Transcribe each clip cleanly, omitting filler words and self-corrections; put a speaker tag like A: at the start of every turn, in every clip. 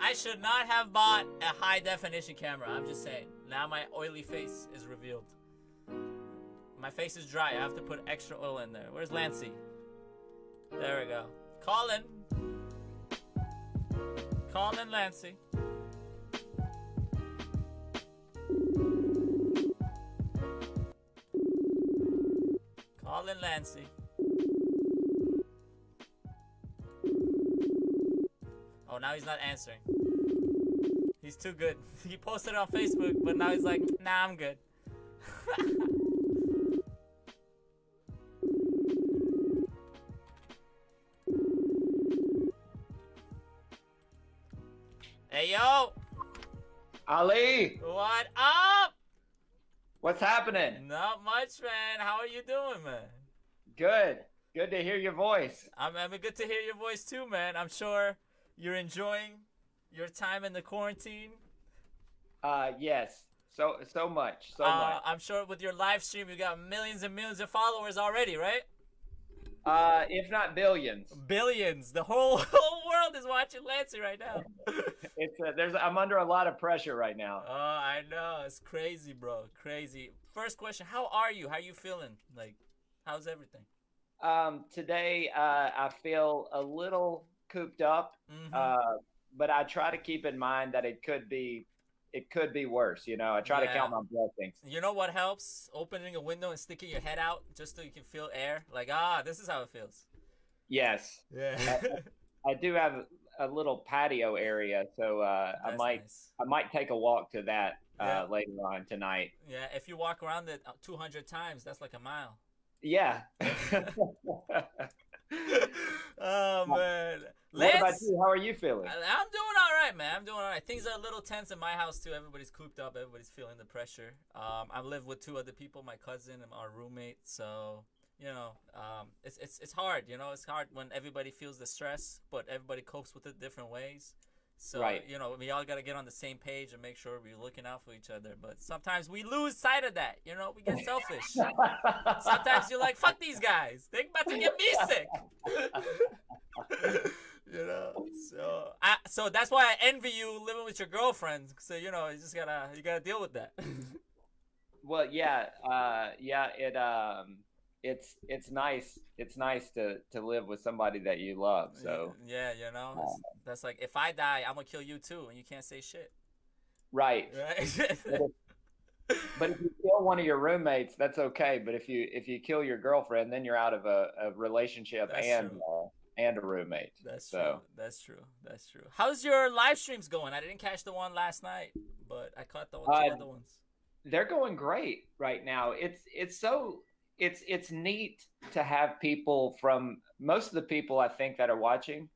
A: I should not have bought a high definition camera. I'm just saying. Now my oily face is revealed. My face is dry. I have to put extra oil in there. Where's Lancey? There we go. Call in. Call in, Lancey. Call in, Lancey. Oh, now he's not answering. He's too good. He posted it on Facebook, but now he's like, nah, I'm good. Hey, yo.
B: Ali,
A: What up?
B: what's happening?
A: Not much, man. How are you doing, man?
B: Good. Good to hear your voice.
A: I'm good to hear your voice too, man. I'm sure you're enjoying your time in the quarantine.
B: Yes. So much. So much.
A: I'm sure with your live stream, you got millions and millions of followers already, right?
B: If not billions.
A: Billions. The whole world is watching Lancey right now.
B: I'm under a lot of pressure right now.
A: Oh, I know. It's crazy, bro. Crazy. First question, how are you? How you feeling? Like, how's everything?
B: Today, I feel a little cooped up, but I try to keep in mind that it could be worse. You know, I try to count my blessings.
A: You know what helps? Opening a window and sticking your head out just so you can feel air. Like, this is how it feels.
B: Yes.
A: Yeah.
B: I do have a little patio area, so I might take a walk to that later on tonight.
A: Yeah, if you walk around it 200 times, that's like a mile.
B: Yeah.
A: Oh, man.
B: What about you? How are you feeling?
A: I'm doing all right, man. I'm doing all right. Things are a little tense in my house, too. Everybody's cooped up. Everybody's feeling the pressure. I live with two other people, my cousin and our roommate. So, you know, it's hard. You know, it's hard when everybody feels the stress, but everybody copes with it different ways. So,
B: right.
A: You know, we all got to get on the same page and make sure we're looking out for each other. But sometimes we lose sight of that. You know, we get selfish. Sometimes you're like, fuck these guys. They're about to get me sick. You know, so that's why I envy you living with your girlfriend. So, you know, you gotta deal with that.
B: Well, it's nice. It's nice to live with somebody that you love. So
A: yeah, you know, that's like, if I die, I'm gonna kill you too, and you can't say shit.
B: Right. But if you kill one of your roommates, that's okay. But if you kill your girlfriend, then you're out of a relationship and a roommate.
A: That's true. That's true. How's your live streams going? I didn't catch the one last night, but I caught the two other ones. They're
B: going great right now. It's neat to have people from, most of the people I think that are watching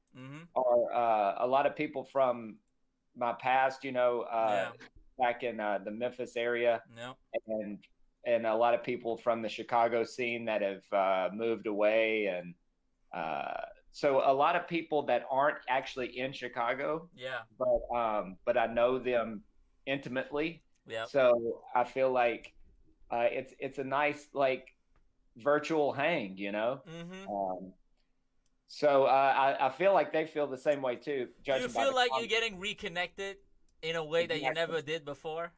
B: are a lot of people from my past, you know, back in the Memphis area, and a lot of people from the Chicago scene that have moved away, and so a lot of people that aren't actually in Chicago, but I know them intimately. Yeah. So I feel like it's a nice, like, virtual hang, you know. So I feel like they feel the same way too. Do you feel like
A: you're getting reconnected in a way that you never did before?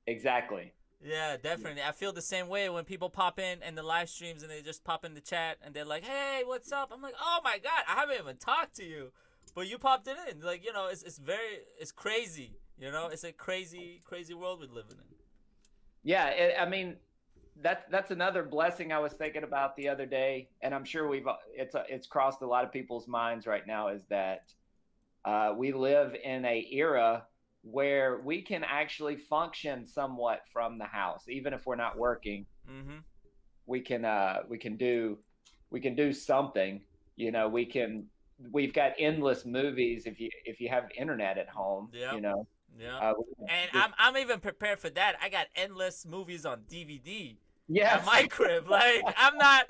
B: Exactly.
A: Yeah, definitely. I feel the same way when people pop in the live streams and they just pop in the chat and they're like, "Hey, what's up?" I'm like, "Oh my god, I haven't even talked to you, but you popped it in." Like, you know, it's crazy. You know, it's a crazy world we're living in.
B: Yeah, I mean, that's another blessing I was thinking about the other day, and I'm sure it's crossed a lot of people's minds right now, is that we live in a era where we can actually function somewhat from the house, even if we're not working. We can do something. You know, we've got endless movies if you have internet at home. You know.
A: Yeah. And I'm even prepared for that. I got endless movies on DVD.
B: Yes.
A: At my crib. Like, I'm not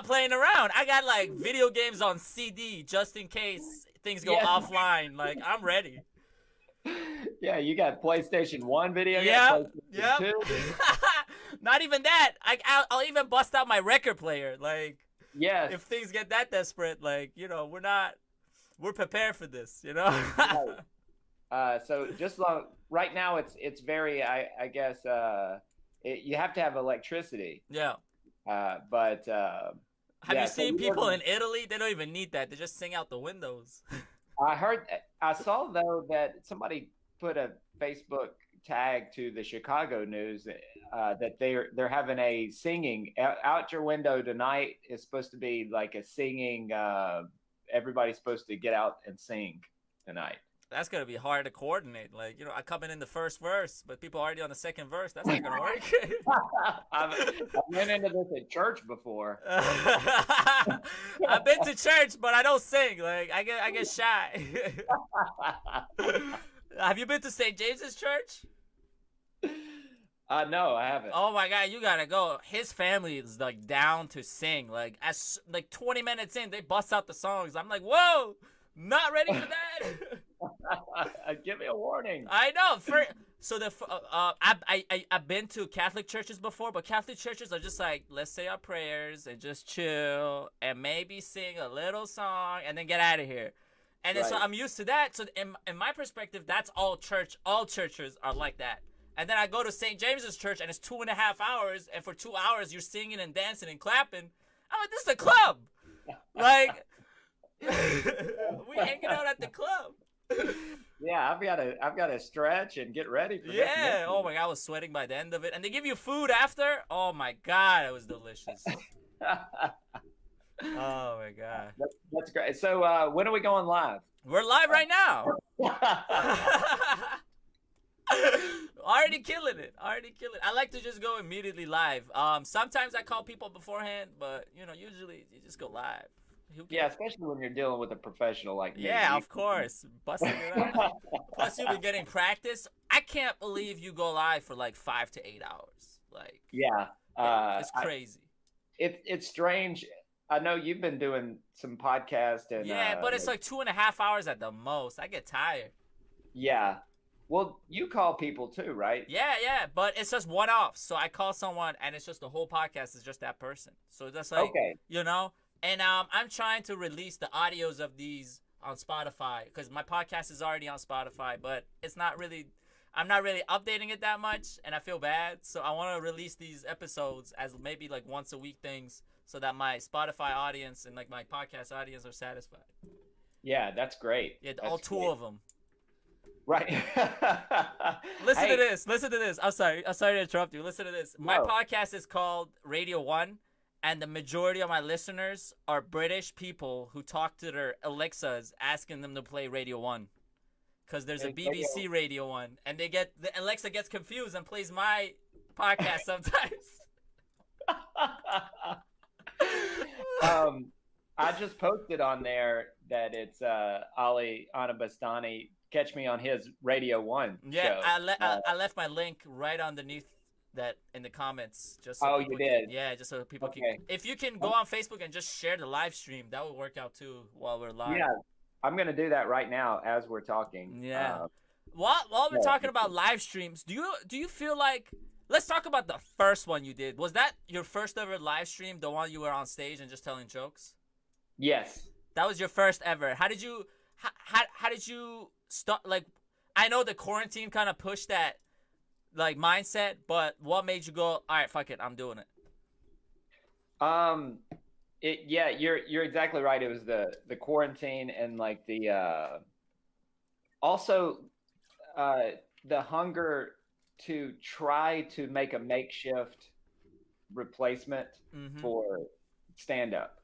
A: playing around. I got like video games on CD just in case things go offline. Like, I'm ready.
B: Yeah, you got PlayStation 1 video games.
A: Yeah. 2. Not even that. I'll even bust out my record player. Like, if things get that desperate, like, you know, we're prepared for this, you know?
B: So just right now, it's very, I guess, you have to have electricity.
A: Yeah.
B: But
A: Have you seen people in Italy? They don't even need that. They just sing out the windows.
B: I saw though that somebody put a Facebook tag to the Chicago News that they're having a singing out your window tonight is supposed to be like a singing. Everybody's supposed to get out and sing tonight.
A: That's gonna be hard to coordinate. Like, I come in the first verse, but people are already on the second verse. That's not gonna work.
B: I've been into this at church before.
A: I've been to church, but I don't sing. Like, I get shy. Have you been to St. James's Church?
B: No, I haven't.
A: Oh my God, you gotta go. His family is like down to sing. Like, as like 20 minutes in, they bust out the songs. I'm like, whoa, not ready for that.
B: Give me a warning.
A: I know. I've been to Catholic churches before, but Catholic churches are just like, let's say our prayers and just chill and maybe sing a little song and then get out of here. And then, so I'm used to that. So in my perspective, that's all church. All churches are like that. And then I go to St. James's Church and it's 2.5 hours, and for 2 hours you're singing and dancing and clapping. I'm like, this is a club. Like, we hanging out at the club.
B: Yeah, I've got to stretch and get ready for this.
A: Yeah. Oh my God, I was sweating by the end of it, and they give you food after. Oh my God, it was delicious. Oh my God,
B: that's great. So when are we going live?
A: We're live right now. Already killing it. I like to just go immediately live. Sometimes I call people beforehand, but usually you just go live.
B: Yeah, especially when you're dealing with a professional like me.
A: Yeah, of course. Busting it up. Plus, you've been getting practice. I can't believe you go live for like 5 to 8 hours. Like,
B: yeah,
A: it's crazy.
B: It's strange. I know you've been doing some podcasts and
A: but it's like 2.5 hours at the most. I get tired.
B: Yeah. Well, you call people too, right?
A: Yeah, but it's just one-off. So I call someone, and it's just the whole podcast is just that person. So that's like,
B: okay.
A: And I'm trying to release the audios of these on Spotify because my podcast is already on Spotify, but I'm not really updating it that much, and I feel bad. So I want to release these episodes as maybe like once a week things so that my Spotify audience and like my podcast audience are satisfied.
B: Yeah, that's great.
A: Yeah, all two of them.
B: Right.
A: Listen to this. I'm sorry to interrupt you. Listen to this. My podcast is called Radio 1, and the majority of my listeners are British people who talk to their Alexas asking them to play Radio 1. Because there's a BBC Radio 1, and the Alexa gets confused and plays my podcast sometimes.
B: I just posted on there that it's Ali Anabastani. Catch me on his Radio 1 show.
A: I left my link right underneath that in the comments. Just so
B: you did?
A: Just so people can. If you can go on Facebook and just share the live stream, that would work out too while we're live.
B: Yeah, I'm gonna do that right now as we're talking.
A: Yeah. While we're talking about live streams, do you feel like? Let's talk about the first one you did. Was that your first ever live stream? The one you were on stage and just telling jokes?
B: Yes.
A: That was your first ever. How did you start? Like, I know the quarantine kind of pushed that like mindset, but what made you go, all right, fuck it, I'm doing it?
B: You're exactly right. It was the quarantine and like the also the hunger to try to make a makeshift replacement for stand-up.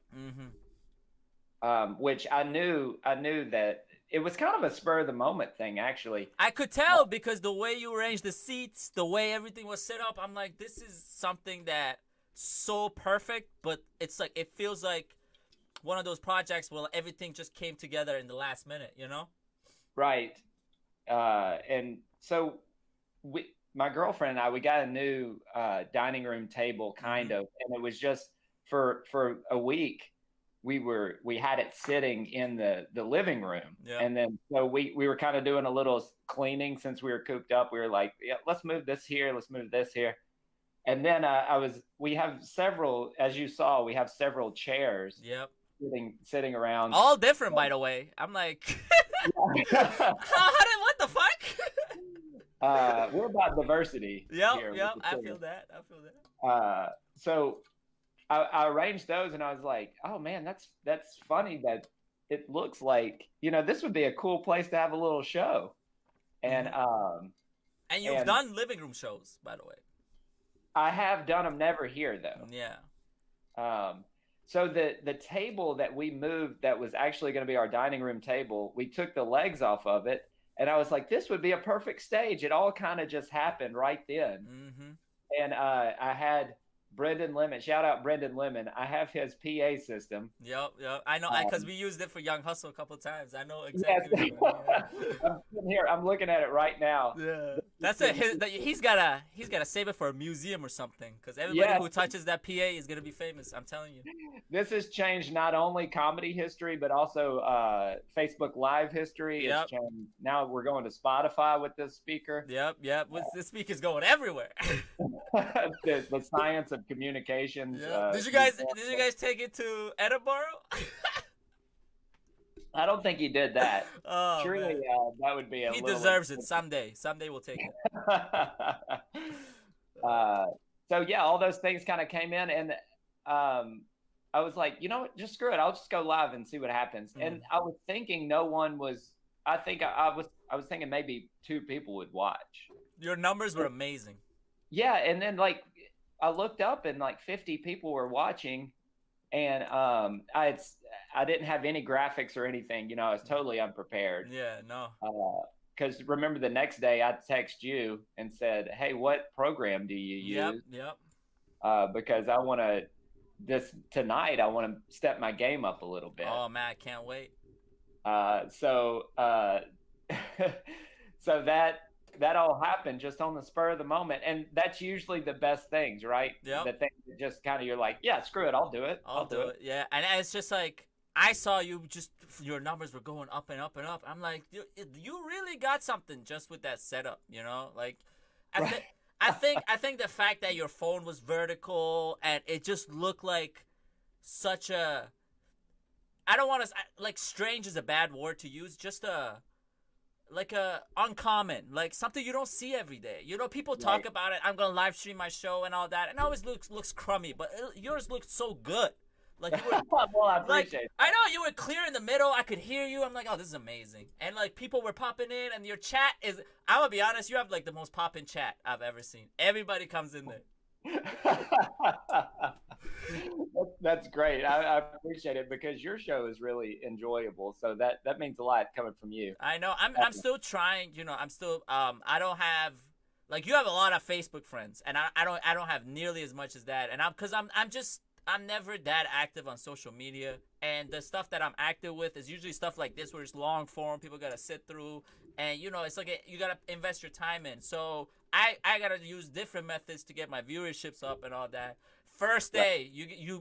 B: Which I knew that it was kind of a spur of the moment thing, actually.
A: I could tell because the way you arranged the seats, the way everything was set up, I'm like, this is something that so perfect, but it's like, it feels like one of those projects where everything just came together in the last minute, Right.
B: And so my girlfriend and I, we got a new dining room table kind of, and it was just for a week. We had it sitting in the living room. Yeah. And then so we were kind of doing a little cleaning since we were cooped up. We were like, yeah, let's move this here, let's move this here. And then we have several, as you saw, we have several chairs.
A: Yep.
B: Sitting around.
A: All different, by the way. I'm like, what the fuck
B: We're about diversity.
A: Yep,
B: here
A: yep. I feel that.
B: So I arranged those, and I was like, oh man, that's funny that it looks like, this would be a cool place to have a little show. And
A: and you've done living room shows, by the way.
B: I have done them, never here though.
A: Yeah.
B: So the table that we moved, that was actually going to be our dining room table, we took the legs off of it, and I was like, this would be a perfect stage. It all kind of just happened right then. And I had Brendan Lemon, shout out Brendan Lemon. I have his PA system.
A: Yep. I know, because we used it for Young Hustle a couple of times. I know exactly.
B: Yes. I'm sitting here. I'm looking at it right now.
A: Yeah, he's gotta save it for a museum or something, because everybody who touches that PA is gonna be famous. I'm telling you. This
B: has changed not only comedy history, but also Facebook Live history.
A: Yep.
B: It's changed. Now we're going to Spotify with this speaker.
A: Yep. This speaker's going everywhere.
B: the science of communications.
A: Yep. Did you guys take it to Edinburgh?
B: I don't think he did that.
A: Oh,
B: surely that would be
A: he deserves it someday. Someday we'll take it.
B: So yeah, all those things kind of came in, and I was like, you know what, just screw it. I'll just go live and see what happens. And I was thinking no one was. I think I was thinking maybe 2 people would watch.
A: Your numbers were amazing.
B: Yeah, and then like I looked up and like 50 people were watching, and I didn't have any graphics or anything. I was totally unprepared.
A: Yeah, no.
B: Because remember, the next day I text you and said, "Hey, what program do you use?"
A: Yep.
B: Because I want to tonight. I want to step my game up a little bit.
A: Oh man, I can't wait.
B: So that all happened just on the spur of the moment, and that's usually the best things, right?
A: Yeah.
B: The thing that just kind of, you're like, yeah, screw it, I'll do it.
A: I'll do it. Yeah, and it's just like, I saw you, just your numbers were going up and up and up. I'm like, you really got something just with that setup, Like, I think the fact that your phone was vertical and it just looked like such a, I don't want to, like, strange is a bad word to use, just like a uncommon, like something you don't see every day. People talk about it. I'm gonna live stream my show and all that, and it always looks crummy. But yours looked so good. Like you were,
B: well, I appreciate it.
A: I know you were clear in the middle. I could hear you. I'm like, oh, this is amazing. And like people were popping in, and your chat is. I'm gonna be honest. You have like the most poppin' chat I've ever seen. Everybody comes in there.
B: That's great. I appreciate it, because your show is really enjoyable. So that means a lot coming from you.
A: I know. I'm still trying. I'm still. I don't have, like, you have a lot of Facebook friends, and I don't have nearly as much as that. And I'm never that active on social media. And the stuff that I'm active with is usually stuff like this, where it's long form. People gotta sit through, and it's like you gotta invest your time in. So I gotta use different methods to get my viewerships up and all that. First day,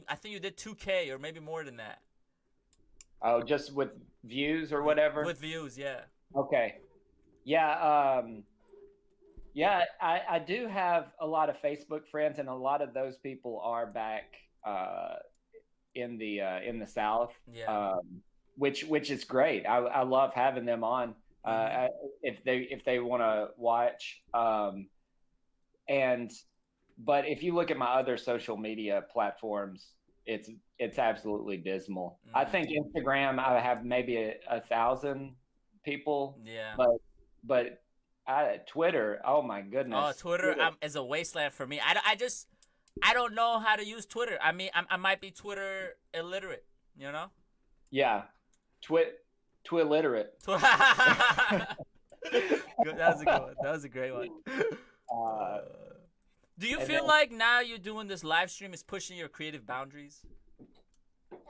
A: I think you did 2K or maybe more than that.
B: Oh, just with views or whatever?
A: With views, yeah.
B: Okay. Yeah, I do have a lot of Facebook friends, and a lot of those people are back in the South.
A: Yeah.
B: Which is great. I love having them on if they want to watch. But if you look at my other social media platforms, it's absolutely dismal. I think Instagram, I have maybe 1,000 people.
A: Yeah.
B: But Twitter, oh my goodness.
A: Oh, Twitter is a wasteland for me. I don't know how to use Twitter. I mean, I might be Twitter illiterate.
B: Yeah. Twilliterate.
A: That was a good one. That was a great one. Do you feel like now you're doing this live stream is pushing your creative boundaries?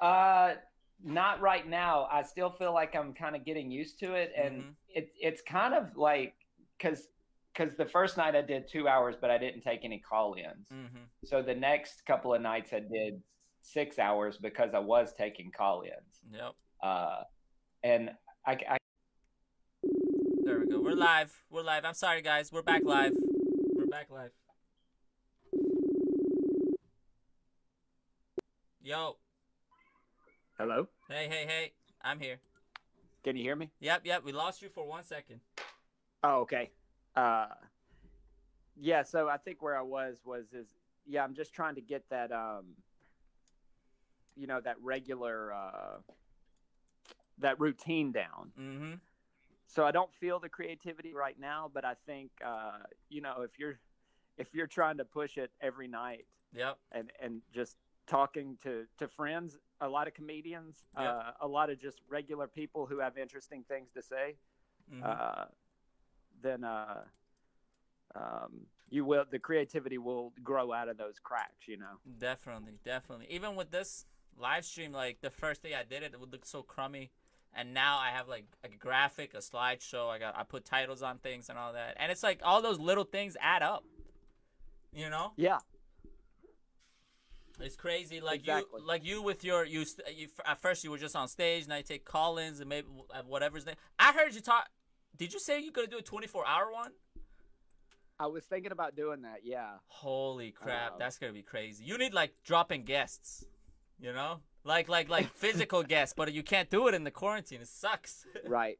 B: Not right now. I still feel like I'm kind of getting used to it, and it's kind of like, because the first night I did 2 hours, but I didn't take any call-ins. So the next couple of nights I did 6 hours because I was taking call-ins.
A: Yep.
B: And I
A: There we go. We're live. I'm sorry, guys. We're back live. Yo.
B: Hello?
A: Hey. I'm here.
B: Can you hear me?
A: Yep. We lost you for 1 second.
B: Oh, okay.
C: uh, yeah. So I think where I was is yeah. I'm just trying to get that that regular that routine down.
A: Mm-hmm.
C: So I don't feel the creativity right now, but I think if you're trying to push it every night,
A: Yep.
C: and just talking to friends, a lot of comedians,
A: Yep.
C: a lot of just regular people who have interesting things to say,
A: Mm-hmm.
C: then the creativity will grow out of those cracks.
A: Definitely, definitely. Even with this live stream, like the first day I did it, it would look so crummy, and now I have like a graphic, a slideshow. I put titles on things and all that, and it's like all those little things add up.
C: Yeah.
A: It's crazy. Like
C: Exactly.
A: you with you at first you were just on stage, now you take call-ins and maybe whatever's name. I heard you talk. Did you say you're gonna do a 24-hour one?
C: I was thinking about doing that. Yeah.
A: Holy crap, that's gonna be crazy. You need like dropping guests, like physical guests, but you can't do it in the quarantine. It sucks.
C: Right.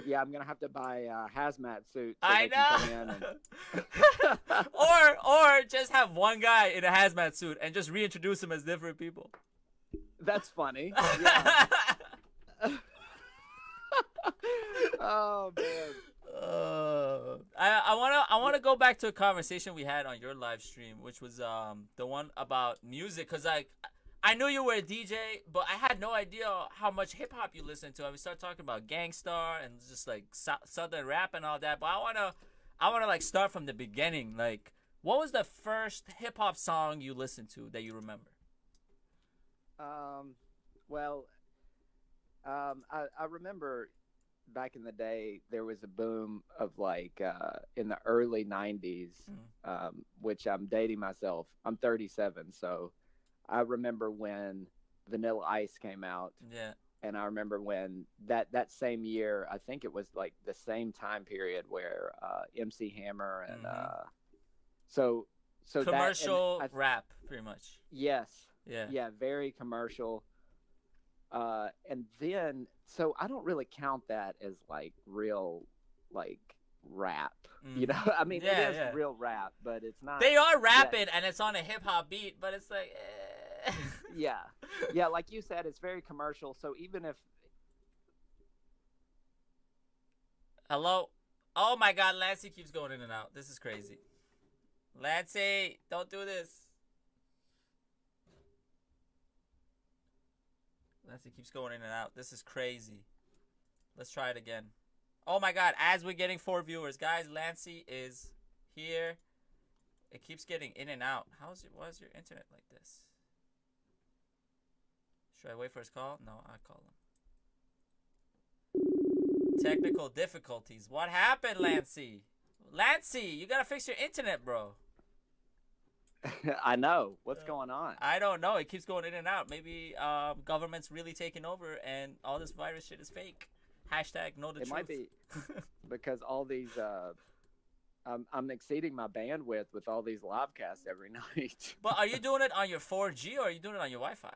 C: Yeah, I'm gonna have to buy a hazmat suit. So
A: I
C: they can
A: know.
C: come in
A: or just have one guy in a hazmat suit and just reintroduce him as different people.
C: That's funny. Yeah. Oh man.
A: I wanna go back to a conversation we had on your live stream, which was the one about music, cause I knew you were a DJ, but I had no idea how much hip hop you listened to. And we started talking about Gangstar and just like southern rap and all that. But I wanna like start from the beginning. Like, what was the first hip hop song you listened to that you remember?
C: Well, I remember back in the day there was a boom of like in the early 90s, which I'm dating myself. I'm 37, so I remember when Vanilla Ice came out.
A: Yeah.
C: And I remember when that same year, I think it was like the same time period where MC Hammer and so
A: commercial rap, pretty much.
C: Yes.
A: Yeah.
C: Yeah, very commercial. And then, so I don't really count that as like real, like rap. I mean, it is real rap, but it's not.
A: They are rapping, and it's on a hip hop beat, but it's like.
C: Yeah, like you said, it's very commercial. So even if.
A: Hello. Oh my God, Lancey keeps going in and out. This is crazy. Lancey, don't do this. Lancey keeps going in and out. This is crazy. Let's try it again. Oh my God, as we're getting 4 viewers, guys, Lancey is here. It keeps getting in and out. Why is your internet like this? Should I wait for his call? No, I call him. Technical difficulties. What happened, Lancey? Lancey, you gotta fix your internet, bro.
C: I know. What's going on?
A: I don't know. It keeps going in and out. Maybe government's really taking over and all this virus shit is fake. Hashtag know the truth.
C: It might be because all these I'm exceeding my bandwidth with all these live casts every night.
A: But are you doing it on your 4G or are you doing it on your Wi-Fi?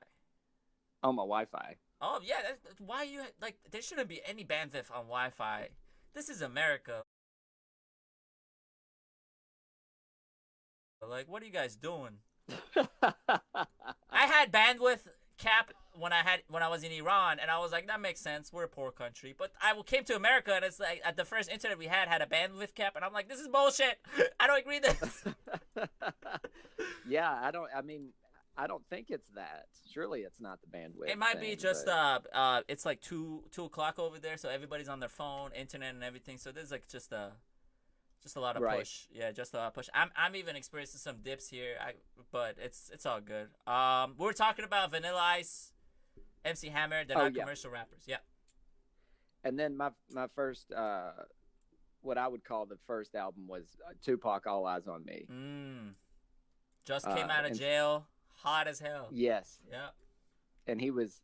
C: On my Wi-Fi.
A: Oh yeah, why you like? There shouldn't be any bandwidth on Wi-Fi. This is America. Like, what are you guys doing? I had bandwidth cap when I was in Iran, and I was like, that makes sense. We're a poor country. But I came to America, and it's like at the first internet we had a bandwidth cap, and I'm like, this is bullshit. I don't agree with this.
C: Yeah, I don't think it's that. Surely it's not the bandwidth.
A: It might be just it's like 2 o'clock over there, so everybody's on their phone, internet, and everything. So there's like just a lot of push. Yeah, just a lot of push. I'm even experiencing some dips here, but it's all good. We were talking about Vanilla Ice, MC Hammer. They're not commercial rappers. Yeah.
C: And then my first what I would call the first album was Tupac, All Eyes on Me.
A: Just came out of jail, hot as hell.
C: Yes.
A: Yeah.
C: And he was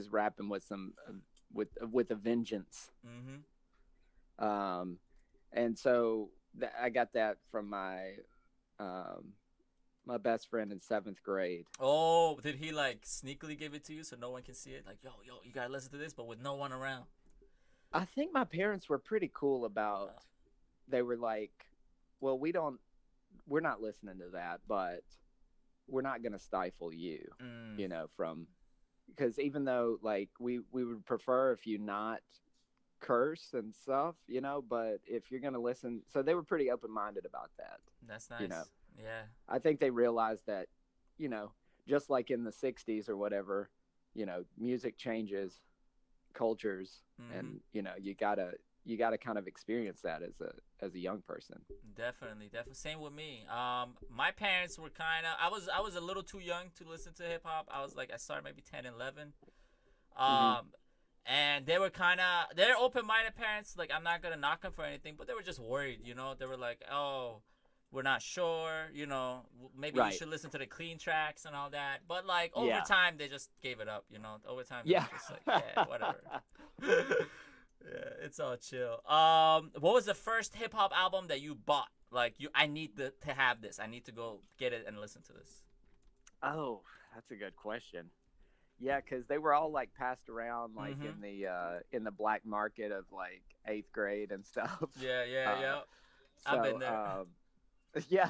C: rapping with some with a vengeance. And so I got that from my my best friend in 7th grade.
A: Oh, did he like sneakily give it to you so no one can see it? Like, yo, you gotta listen to this, but with no one around.
C: I think my parents were pretty cool about they were like, well, we're not listening to that, but we're not going to stifle you, you know, because even though like we would prefer if you not curse and stuff, you know, but if you're going to listen, so they were pretty open-minded about that.
A: That's nice.
C: You know,
A: yeah.
C: I think they realized that, you know, just like in the 60s or whatever, you know, music changes cultures, and you know, you gotta kind of experience that as a young person.
A: Definitely. Same with me. My parents were kind of, I was a little too young to listen to hip hop. I was like, I started maybe 10, 11. And they were they're open-minded parents. Like, I'm not gonna knock them for anything, but they were just worried, you know. They were like, oh, we're not sure, you know, maybe you should listen to the clean tracks and all that. But like over time, they just gave it up, you know. Over time, they were just like, yeah, whatever. Yeah, it's all chill. What was the first hip hop album that you bought? Like, I need to have this. I need to go get it and listen to this.
C: Oh, that's a good question. Yeah, because they were all like passed around like in the black market of like 8th grade and stuff.
A: Yeah. I've been there.
C: Yeah,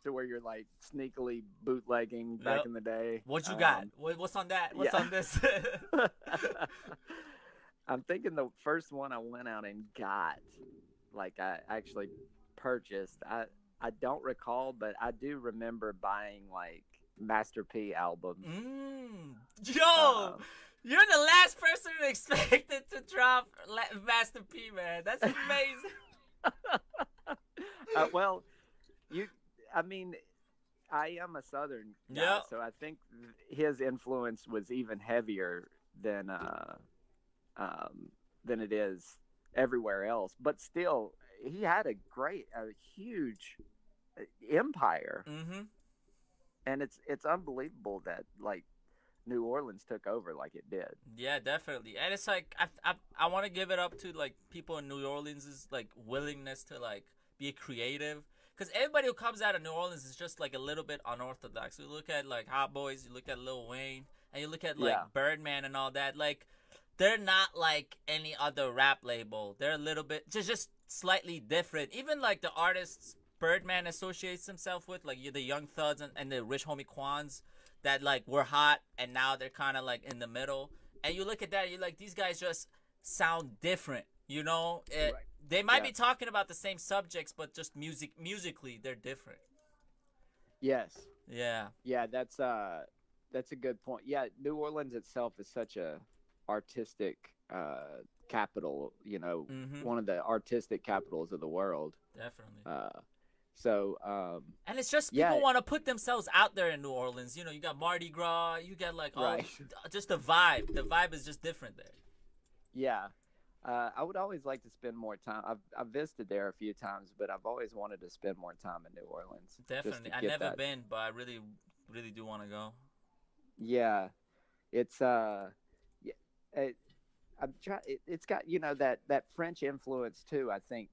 C: to where you're like sneakily bootlegging back in the day.
A: What you got? What's on that? What's on this?
C: I'm thinking the first one I went out and got, like I actually purchased. I don't recall, but I do remember buying like Master P albums.
A: Yo, you're the last person expected to drop Master P, man. That's amazing.
C: Well, I mean, I am a Southern guy, so I think his influence was even heavier than it is everywhere else. But still, he had a huge empire, and it's unbelievable that like New Orleans took over like it did.
A: Yeah, definitely. And it's like I want to give it up to like people in New Orleans' like willingness to like be creative. Because everybody who comes out of New Orleans is just like a little bit unorthodox. You look at like Hot Boys, you look at Lil Wayne, and you look at like Birdman and all that. Like, they're not like any other rap label. They're a little bit just slightly different. Even like the artists Birdman associates himself with, like the Young Thugs and the Rich Homie Quans, that like were hot and now they're kind of like in the middle. And you look at that, you're like, these guys just sound different. You know, they might be talking about the same subjects, but just musically, they're different.
C: Yes.
A: Yeah.
C: Yeah, that's a good point. Yeah, New Orleans itself is such a artistic capital. You know, one of the artistic capitals of the world.
A: Definitely.
C: And
A: it's just people want to put themselves out there in New Orleans. You know, you got Mardi Gras, you got like just the vibe. The vibe is just different there.
C: Yeah. I would always like to spend more time. I've visited there a few times, but I've always wanted to spend more time in New Orleans.
A: Definitely. I've never been, but I really, really do want to go.
C: Yeah. It's I'm trying. It's got, you know, that French influence too. I think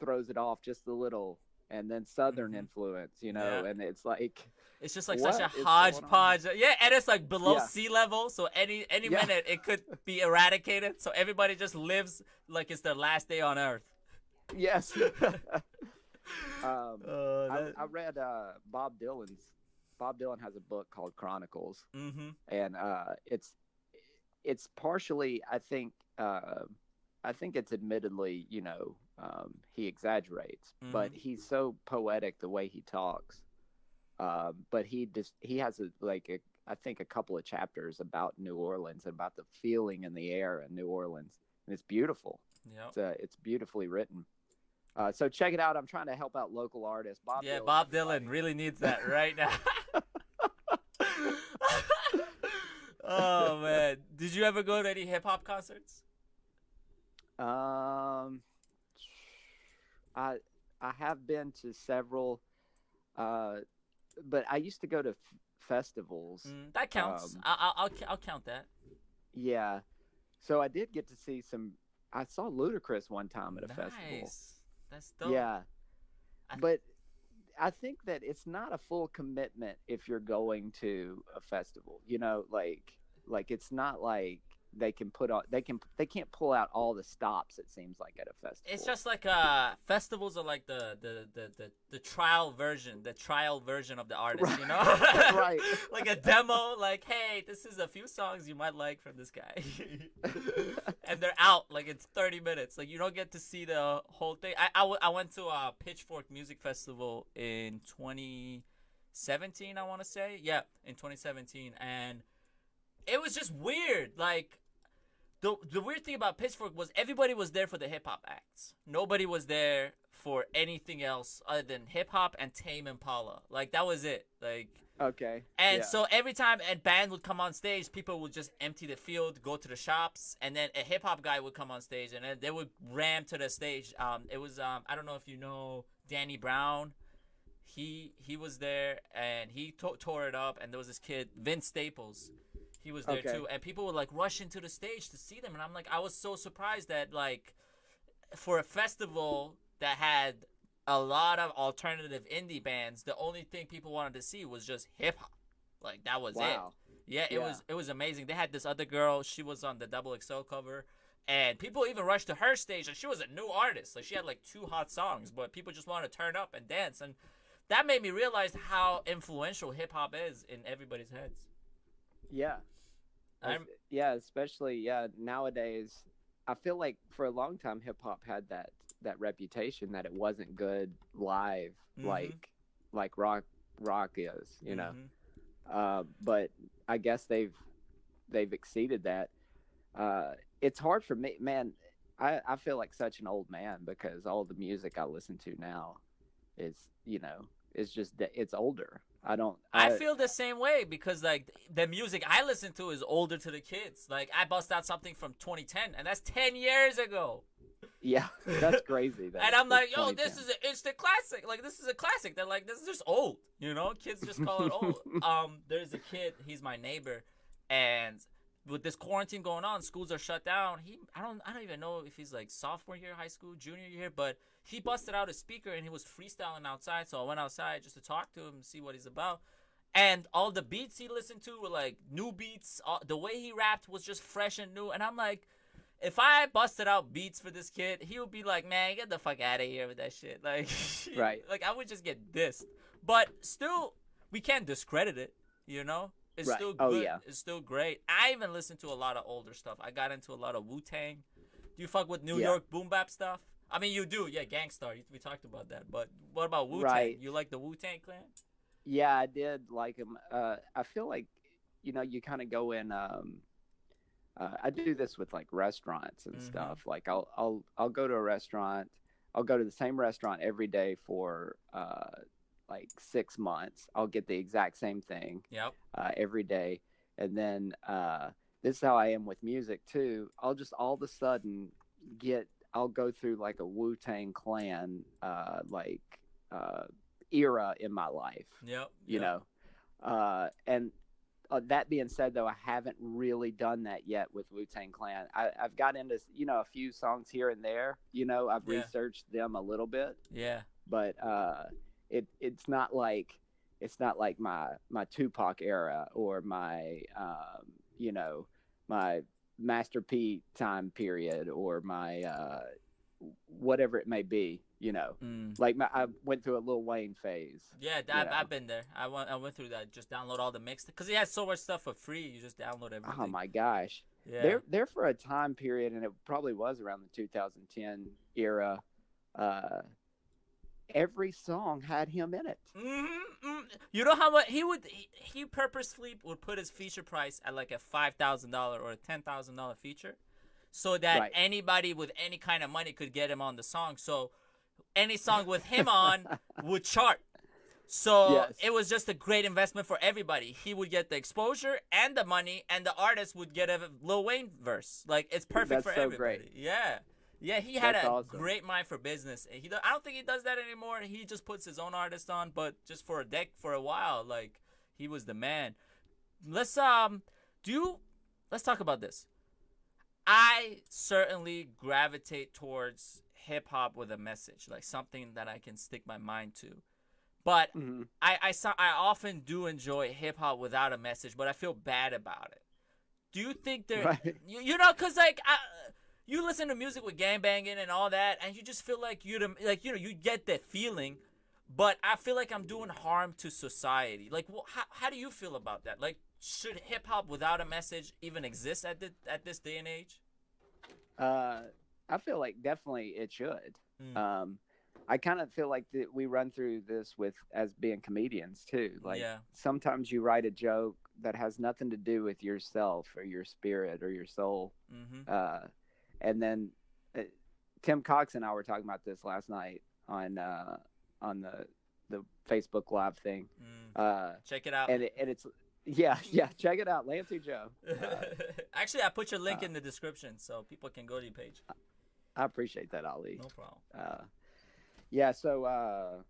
C: throws it off just a little, and then Southern influence, you know, and it's like
A: it's just like such a hodgepodge. Yeah, and it's like below sea level, so any minute it could be eradicated. So everybody just lives like it's their last day on Earth.
C: Yes. I read Bob Dylan has a book called Chronicles, and it's partially, I think it's admittedly, you know, he exaggerates, but he's so poetic the way he talks. But he has I think a couple of chapters about New Orleans and about the feeling in the air in New Orleans, and it's beautiful. Yeah, it's beautifully written. So check it out. I'm trying to help out local artists.
A: Bob Dylan really needs that right now. Oh man, did you ever go to any hip hop concerts?
C: I have been to several, but I used to go to festivals.
A: That counts. I'll count that.
C: Yeah, so I did get to see some. I saw Ludacris one time at a festival.
A: That's dope.
C: Yeah, but I think that it's not a full commitment if you're going to a festival. You know, like it's not like they can put on they can't pull out all the stops, it seems like, at a festival.
A: It's just like festivals are like the trial version of the artist,
C: right.
A: you know?
C: Right.
A: Like a demo, like, hey, this is a few songs you might like from this guy. And they're out, like it's 30 minutes. Like you don't get to see the whole thing. I went to a Pitchfork Music Festival in 2017, I want to say. Yeah, in 2017. And it was just weird. Like, the weird thing about Pitchfork was everybody was there for the hip-hop acts. Nobody was there for anything else other than hip-hop and Tame Impala. Like, that was it. Like,
C: okay.
A: and so every time a band would come on stage, people would just empty the field, go to the shops, and then a hip-hop guy would come on stage, and then they would ram to the stage. It was, I don't know if you know Danny Brown. He was there, and he tore it up, and there was this kid, Vince Staples. He was there too, and people would like rush into the stage to see them, and I'm like, I was so surprised that like, for a festival that had a lot of alternative indie bands, the only thing people wanted to see was just hip hop. Like that was it. Yeah, it was amazing. They had this other girl, she was on the XXL cover, and people even rushed to her stage, and she was a new artist. Like she had like 2 hot songs, but people just wanted to turn up and dance, and that made me realize how influential hip hop is in everybody's heads.
C: Yeah. Especially nowadays. I feel like for a long time hip hop had that reputation that it wasn't good live, like rock is, you know. But I guess they've exceeded that. It's hard for me, man. I feel like such an old man because all the music I listen to now is, you know, it's older. I
A: feel the same way because like the music I listen to is older to the kids. Like I bust out something from 2010, and that's 10 years ago.
C: Yeah, that's crazy.
A: And I'm like, yo, this is an instant classic. Like this is a classic. They're like, this is just old. You know, kids just call it old. There's a kid. He's my neighbor, and with this quarantine going on, schools are shut down. I don't even know if he's like sophomore year high school, junior year, but he busted out a speaker and he was freestyling outside. So I went outside just to talk to him and see what he's about. And all the beats he listened to were like new beats. The way he rapped was just fresh and new. And I'm like, if I busted out beats for this kid, he would be like, man, get the fuck out of here with that shit. Like,
C: right.
A: Like I would just get dissed. But still, we can't discredit it, you know? It's still good. Oh, yeah. It's still great. I even listen to a lot of older stuff. I got into a lot of Wu-Tang. Do you fuck with New York boom bap stuff? I mean, you do. Yeah, Gangstar. We talked about that. But what about Wu-Tang? Right. You like the Wu-Tang Clan?
C: Yeah, I did like him. I feel like, you know, you kind of go in. I do this with like restaurants and stuff. Like I'll go to a restaurant. I'll go to the same restaurant every day for like 6 months. I'll get the exact same thing every day. And then this is how I am with music too. I'll just all of a sudden I'll go through like a Wu-Tang Clan era in my life. You know. And that being said, though, I haven't really done that yet with Wu-Tang Clan. I've got into, you know, a few songs here and there. You know, I've researched them a little bit. Yeah. But it's not like my Tupac era or my you know, my Master P time period or my whatever it may be, you know. Like I went through a Lil Wayne phase.
A: Yeah, I've been there. I went through that. Just download all the mix because he has so much stuff for free. You just download everything.
C: Oh my gosh. Yeah. There for a time period, and it probably was around the 2010 era. Every song had him in it.
A: You know how much he purposefully would put his feature price at like a $5,000 or a $10,000 feature, so that anybody with any kind of money could get him on the song. So any song with him on would chart. So it was just a great investment for everybody. He would get the exposure and the money, and the artist would get a Lil Wayne verse. Like it's perfect for everybody. Great. Yeah, he had a great mind for business. I don't think he does that anymore. He just puts his own artist on, but just for a while, like he was the man. Let's talk about this. I certainly gravitate towards hip hop with a message, like something that I can stick my mind to. But I often do enjoy hip hop without a message, but I feel bad about it. Do you think they're
C: Right.
A: you know, cause like you listen to music with gangbanging and all that, and you just feel like you get that feeling, but I feel like I'm doing harm to society. Like, how do you feel about that? Like, should hip hop without a message even exist at this day and age?
C: I feel like definitely it should. I kind of feel like that we run through this as being comedians too. Like sometimes you write a joke that has nothing to do with yourself or your spirit or your soul. And then Tim Cox and I were talking about this last night on the Facebook Live thing.
A: Check it out.
C: And it's check it out, Lancey Joe.
A: Actually, I put your link in the description so people can go to your page.
C: I appreciate that, Ali.
A: No problem.
C: So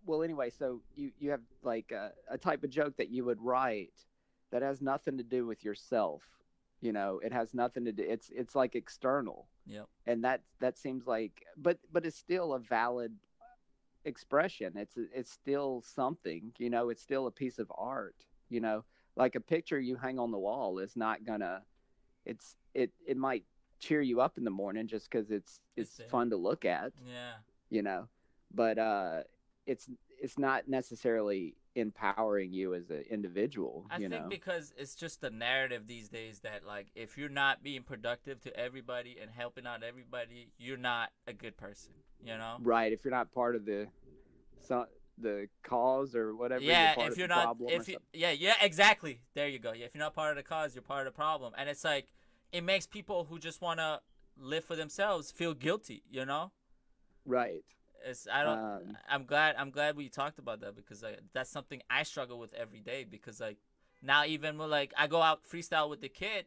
C: well anyway, so you have like a type of joke that you would write that has nothing to do with yourself. You know, it has nothing to do. It's like external.
A: Yep.
C: And that seems like, but it's still a valid expression. It's still something. You know, it's still a piece of art. You know, like a picture you hang on the wall is not gonna. It might cheer you up in the morning just because it's fun to look at.
A: Yeah.
C: You know, but it's not necessarily empowering you as an individual.
A: I think because it's just the narrative these days that like if you're not being productive to everybody and helping out everybody, you're not a good person. You know. Right.
C: If you're not part of the cause or whatever.
A: Yeah. If you're not. Yeah. Exactly. There you go. Yeah. If you're not part of the cause, you're part of the problem. And it's like it makes people who just want to live for themselves feel guilty. You know.
C: Right.
A: I'm glad we talked about that because that's something I struggle with every day because like now even when like I go out freestyle with the kid,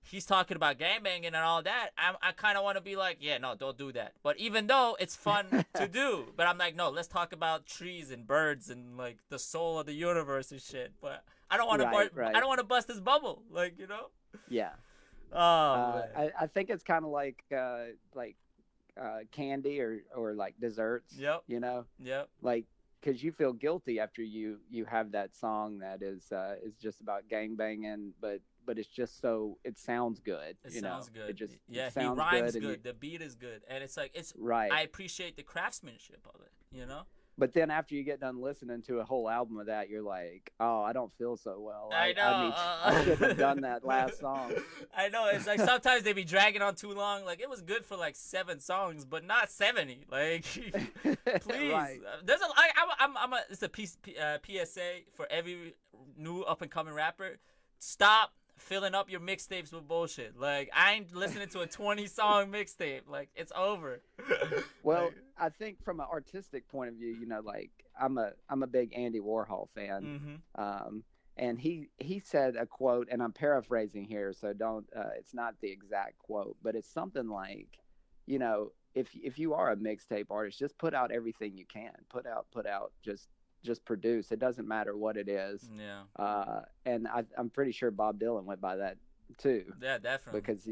A: he's talking about gangbanging and all that. I kind of want to be like, yeah, no, don't do that. But even though it's fun to do, but I'm like, no, let's talk about trees and birds and like the soul of the universe and shit. But I don't want to I don't want to bust his bubble, like, you know.
C: Yeah. I think it's kind of like candy or like desserts.
A: Yep.
C: You know.
A: Yep.
C: Like, because you feel guilty after you have that song that is just about gangbanging, but it's just so it sounds good.
A: It sounds good.
C: It just
A: he
C: sounds
A: rhymes good. The beat is good, and it's like
C: right.
A: I appreciate the craftsmanship of it. You know.
C: But then after you get done listening to a whole album of that, you're like, oh, I don't feel so well.
A: I know.
C: I should have done that last song.
A: I know. It's like sometimes they be dragging on too long. Like it was good for like 7 songs, but not 70. Like, please.
C: Right.
A: There's it's a PSA for every new up and coming rapper. Stop filling up your mixtapes with bullshit. Like I ain't listening to a 20-song mixtape. Like it's over.
C: Well, I think from an artistic point of view, you know, like I'm a big Andy Warhol fan.
A: Mm-hmm.
C: And he said a quote, and I'm paraphrasing here, so don't it's not the exact quote, but it's something like, you know, if you are a mixtape artist, just put out everything you can. Put out just produce. It doesn't matter what it is.
A: Yeah.
C: And I'm pretty sure Bob Dylan went by that too.
A: Yeah, definitely.
C: Because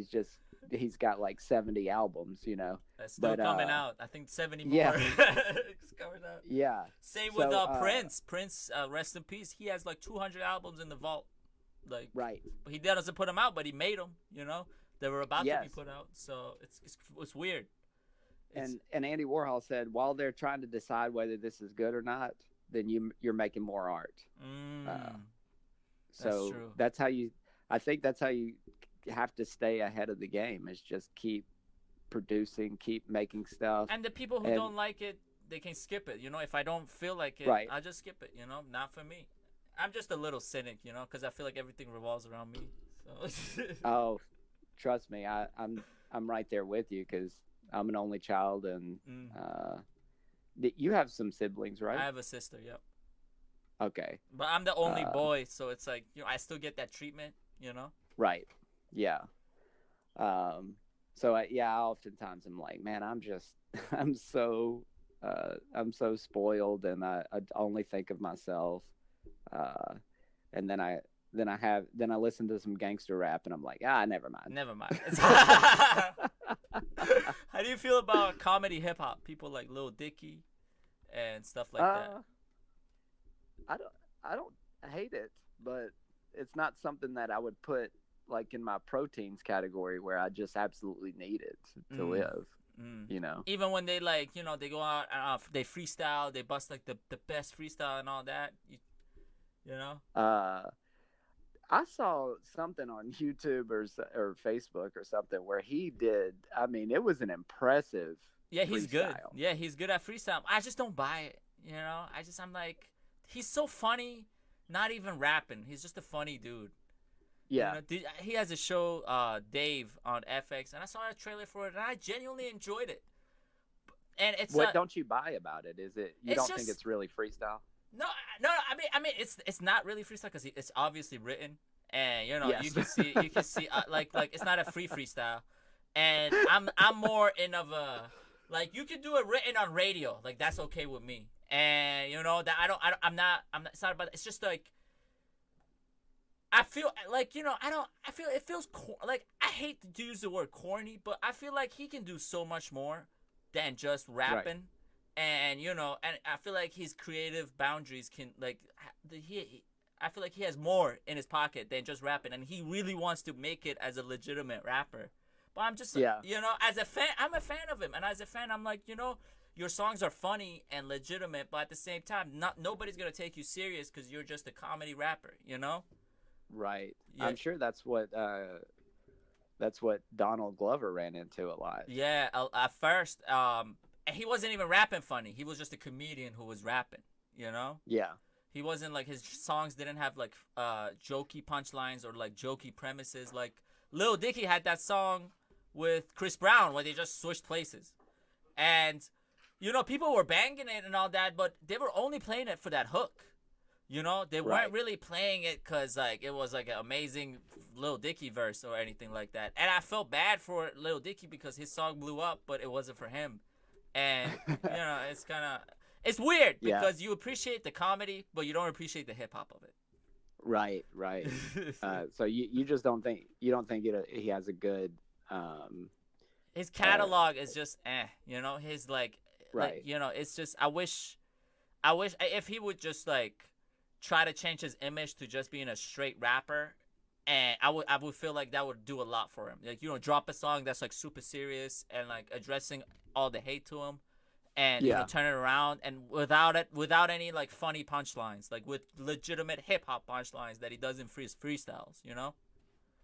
C: he's got like 70 albums, you know.
A: That's still coming out. I think 70 more.
C: Yeah.
A: It's coming out.
C: Yeah.
A: Same with Prince. Prince, rest in peace. He has like 200 albums in the vault. Like.
C: Right.
A: But he doesn't put them out, but he made them. You know, they were about to be put out. So it's weird.
C: And Andy Warhol said, while they're trying to decide whether this is good or not, then you're making more art. So that's how I think that's how you have to stay ahead of the game, is just keep producing, keep making stuff.
A: And the people who don't like it, they can skip it. You know, if I don't feel like it,
C: right.
A: I'll just skip it. You know, not for me. I'm just a little cynic, you know, because I feel like everything revolves around me. So.
C: Oh, trust me, I'm right there with you because I'm an only child, and you have some siblings, right?
A: I have a sister. Yep.
C: Okay.
A: But I'm the only boy, so it's like, you know, I still get that treatment, you know.
C: Right. Yeah. So oftentimes I'm like, man, I'm so spoiled, and I only think of myself. And then I listen to some gangster rap, and I'm like, never mind.
A: Never mind. How do you feel about comedy hip hop? People like Lil Dicky and stuff like that.
C: I don't hate it, but it's not something that I would put like in my proteins category where I just absolutely need it to live. You know,
A: even when they like, you know, they go out and they freestyle, they bust like the best freestyle and all that. You know.
C: I saw something on YouTube or Facebook or something where he did. I mean, it was an impressive.
A: Yeah, he's
C: freestyle.
A: good. Yeah, he's good at freestyle. I just don't buy it. You know, I'm like, he's so funny. Not even rapping. He's just a funny dude.
C: Yeah.
A: You know, he has a show, Dave, on FX, and I saw a trailer for it, and I genuinely enjoyed it. And it's
C: what don't you buy about it? Is it you don't think it's really freestyle?
A: No. I mean, it's not really freestyle because it's obviously written, and you know,
C: yes.
A: you can see, like it's not a free freestyle, and I'm more in of a like you can do it written on radio, like that's okay with me, and you know that I'm not it's not about it's just like. I feel like, you know, I feel it feels like I hate to use the word corny, but I feel like he can do so much more than just rapping. Right. And, you know, and I feel like his creative boundaries can, like, I feel like he has more in his pocket than just rapping. And he really wants to make it as a legitimate rapper. But I'm just, you know, as a fan, I'm a fan of him. And as a fan, I'm like, you know, your songs are funny and legitimate, but at the same time, nobody's going to take you serious because you're just a comedy rapper, you know?
C: Right.
A: Yeah.
C: I'm sure that's what Donald Glover ran into a lot.
A: Yeah, at first, he wasn't even rapping funny. He was just a comedian who was rapping, you know?
C: Yeah.
A: He wasn't like, his songs didn't have like jokey punchlines or like jokey premises. Like Lil Dicky had that song with Chris Brown where they just switched places. And, you know, people were banging it and all that, but they were only playing it for that hook. You know, they weren't really playing it because, like, it was, like, an amazing Lil Dicky verse or anything like that. And I felt bad for Lil Dicky because his song blew up, but it wasn't for him. And, you know, it's kind of... It's weird because you appreciate the comedy, but you don't appreciate the hip-hop of it.
C: Right. So you just don't think... You don't think he has a good...
A: his catalog is just you know? His, like, you know, it's just... I wish if he would just, like... try to change his image to just being a straight rapper, and I would feel like that would do a lot for him. Like, you know, drop a song that's like super serious and like addressing all the hate to him, and you know, turn it around and without any like funny punchlines, like with legitimate hip hop punchlines that he does in freestyles. You know?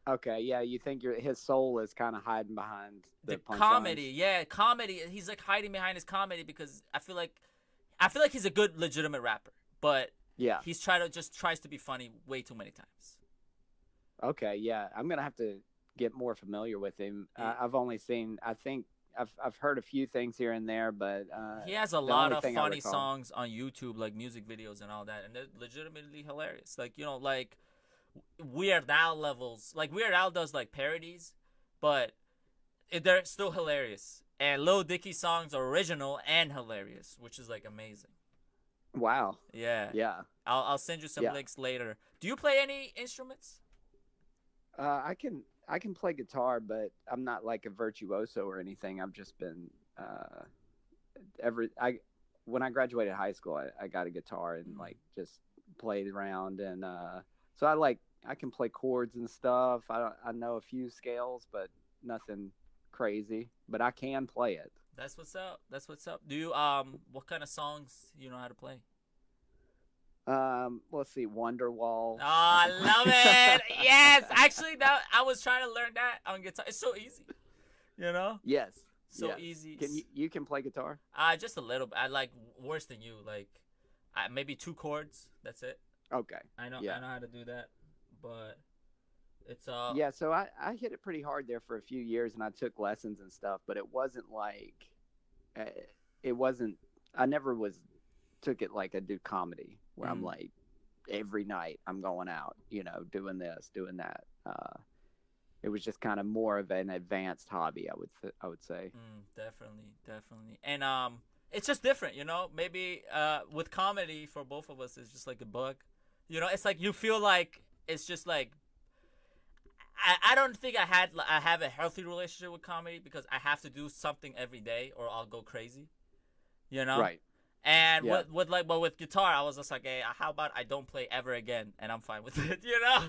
A: Okay,
C: yeah. You think his soul is kind of hiding behind the
A: comedy? Yeah, comedy. He's like hiding behind his comedy because I feel like he's a good legitimate rapper, but.
C: Yeah,
A: he's tries to be funny way too many times.
C: Okay, yeah, I'm gonna have to get more familiar with him. I've only seen, I think I've heard a few things here and there, but
A: he has a lot of funny songs on YouTube, like music videos and all that, and they're legitimately hilarious. Like, you know, like Weird Al levels. Like Weird Al does like parodies, but they're still hilarious. And Lil Dicky's songs are original and hilarious, which is like amazing.
C: Wow.
A: Yeah.
C: Yeah.
A: I'll send you some links later. Do you play any instruments?
C: I can play guitar, but I'm not like a virtuoso or anything. I've just been when I graduated high school, I got a guitar and like just played around, and so I can play chords and stuff. I know a few scales, but nothing crazy. But I can play it.
A: That's what's up. Do you what kind of songs you know how to play?
C: Let's see, Wonderwall.
A: Oh, I love it. Yes, actually, I was trying to learn that on guitar. It's so easy, you know.
C: Yes.
A: So easy.
C: Can you can play guitar?
A: Just a little bit. I like worse than you. Like, maybe 2 chords. That's it.
C: Okay.
A: I know how to do that, but. It's
C: yeah, so I hit it pretty hard there for a few years, and I took lessons and stuff, but it wasn't like I never took it like I do comedy where I'm like every night I'm going out, you know, doing this, doing that. It was just kind of more of an advanced hobby, I would say.
A: Definitely. And it's just different, you know. Maybe with comedy for both of us, it's just like a bug, you know. It's like you feel like it's just like. I don't think I have a healthy relationship with comedy because I have to do something every day or I'll go crazy, you know?
C: Right.
A: And but with guitar, I was just like, hey, how about I don't play ever again, and I'm fine with it, you know?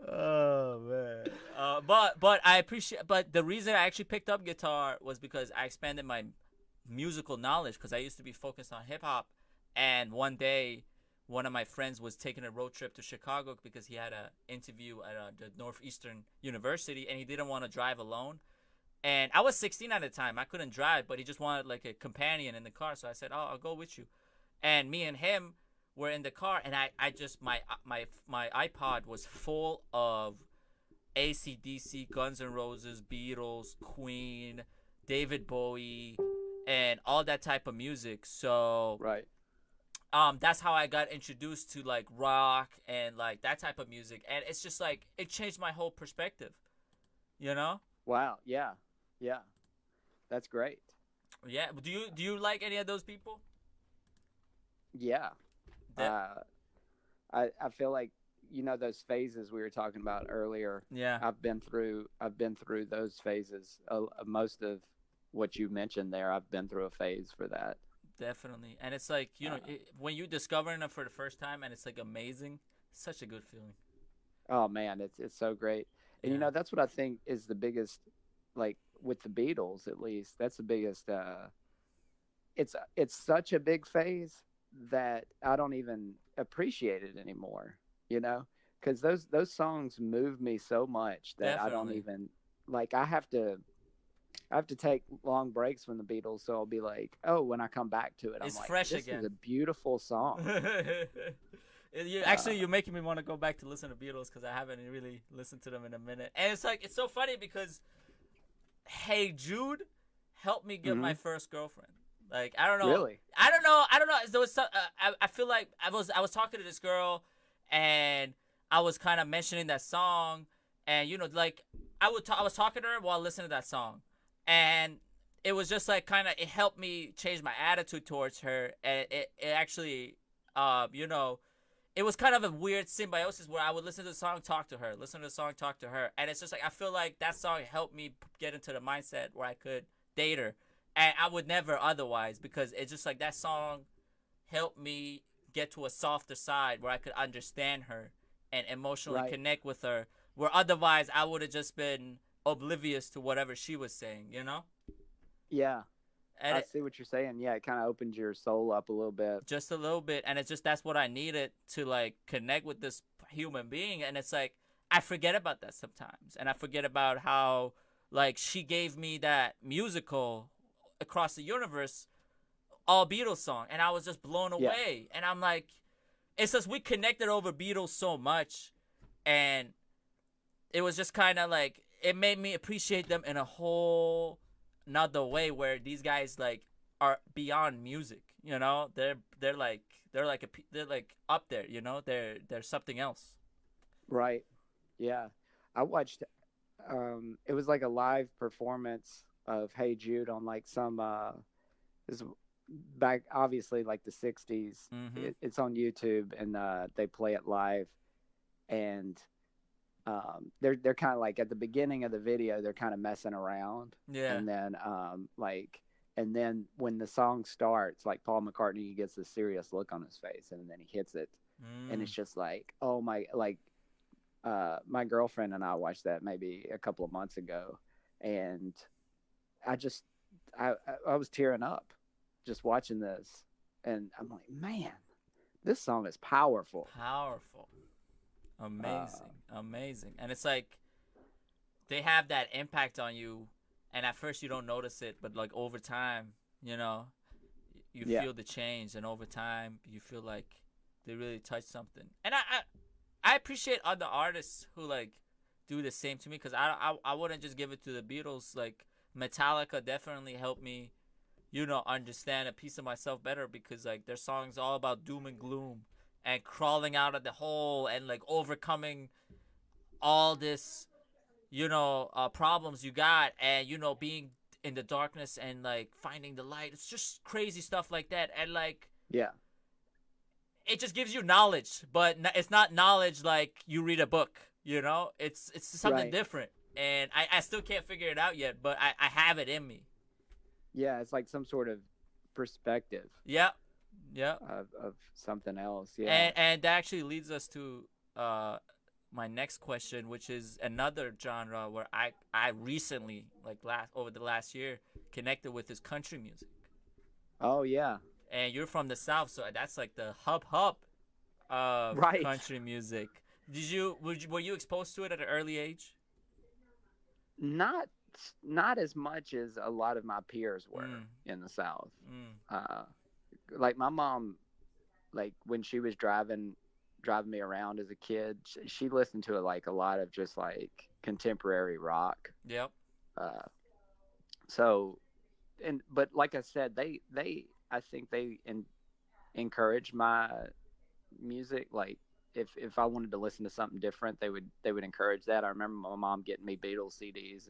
A: Oh man. But I appreciate. But the reason I actually picked up guitar was because I expanded my musical knowledge. Because I used to be focused on hip hop, and one day, one of my friends was taking a road trip to Chicago because he had an interview at the Northeastern University, and he didn't want to drive alone. And I was 16 at the time. I couldn't drive, but he just wanted like a companion in the car. So I said, "Oh, I'll go with you." And me and him were in the car, and I just my iPod was full of AC/DC, Guns N' Roses, Beatles, Queen, David Bowie, and all that type of music. So
C: right.
A: That's how I got introduced to like rock and like that type of music, and it's just like it changed my whole perspective, you know?
C: Wow. Yeah. That's great.
A: Yeah. Do you like any of those people?
C: Yeah. I feel like, you know, those phases we were talking about earlier.
A: Yeah.
C: I've been through those phases. Most of what you mentioned there, I've been through a phase for that.
A: Definitely. And it's like, you know, when you discovering it for the first time and it's like amazing, it's such a good feeling.
C: Oh man, it's so great. And you know, that's what I think is the biggest, like with the Beatles at least, that's the biggest it's such a big phase that I don't even appreciate it anymore, you know? Cuz those songs move me so much that I don't even like I have to take long breaks from the Beatles, so I'll be like, oh, when I come back to it, I'm like,
A: fresh
C: this
A: again.
C: is a beautiful song.
A: Actually, you're making me want to go back to listen to Beatles because I haven't really listened to them in a minute. And it's like, it's so funny because Hey Jude helped me get my first girlfriend. Like, I don't know.
C: Really?
A: I don't know. There was some, I feel like I was talking to this girl and I was kind of mentioning that song, and you know, like I was talking to her while listening to that song. And it was just like it helped me change my attitude towards her. And it actually, you know, it was kind of a weird symbiosis where I would listen to the song, talk to her, listen to the song, talk to her. And it's just like, I feel like that song helped me get into the mindset where I could date her. And I would never otherwise, because it's just like that song helped me get to a softer side where I could understand her and emotionally connect with her. Where otherwise I would have just been oblivious to whatever she was saying, you know?
C: Yeah. And I see what you're saying. Yeah, it kind of opens your soul up a little bit.
A: Just a little bit. And it's just, that's what I needed to like connect with this human being. And it's like, I forget about that sometimes. And I forget about how like she gave me that musical Across the Universe, all Beatles song. And I was just blown away. And I'm like, it's just, we connected over Beatles so much. And it was just kind of like, it made me appreciate them in a whole nother way, where these guys like are beyond music, you know? They're like up there, you know? They're something else.
C: Right. Yeah. I watched it was like a live performance of Hey Jude on like some this back obviously like the 60s. It's on YouTube, and they play it live, and they're kind of like at the beginning of the video they're kind of messing around, and then and then when the song starts, like Paul McCartney gets a serious look on his face, and then he hits it, and it's just like, oh my, like my girlfriend and I watched that maybe a couple of months ago, and I was tearing up just watching this, and I'm like, man, this song is powerful.
A: Amazing. And it's like they have that impact on you, and at first you don't notice it, but like over time, you know, you feel the change, and over time you feel like they really touch something. And I appreciate other artists who like do the same to me, because I wouldn't just give it to the Beatles. Like Metallica definitely helped me, you know, understand a piece of myself better, because like their songs all about doom and gloom and crawling out of the hole and like overcoming all this, you know, problems you got, and you know, being in the darkness and like finding the light. It's just crazy stuff like that. And like, it just gives you knowledge, but it's not knowledge like you read a book, you know? It's something different. and I still can't figure it out yet, but I have it in me.
C: Yeah, it's like some sort of perspective.
A: Yeah.
C: Of something else. Yeah.
A: And that actually leads us to my next question, which is another genre where I recently, like over the last year, connected with, is country music.
C: Oh yeah.
A: And you're from the South, so that's like the hub of
C: right.
A: country music. Were you exposed to it at an early age?
C: Not as much as a lot of my peers were in the South. Like my mom, like when she was driving me around as a kid, she listened to like a lot of just like contemporary rock.
A: Yep.
C: So, but like I said, I think they encourage my music. Like if I wanted to listen to something different, they would encourage that. I remember my mom getting me Beatles CDs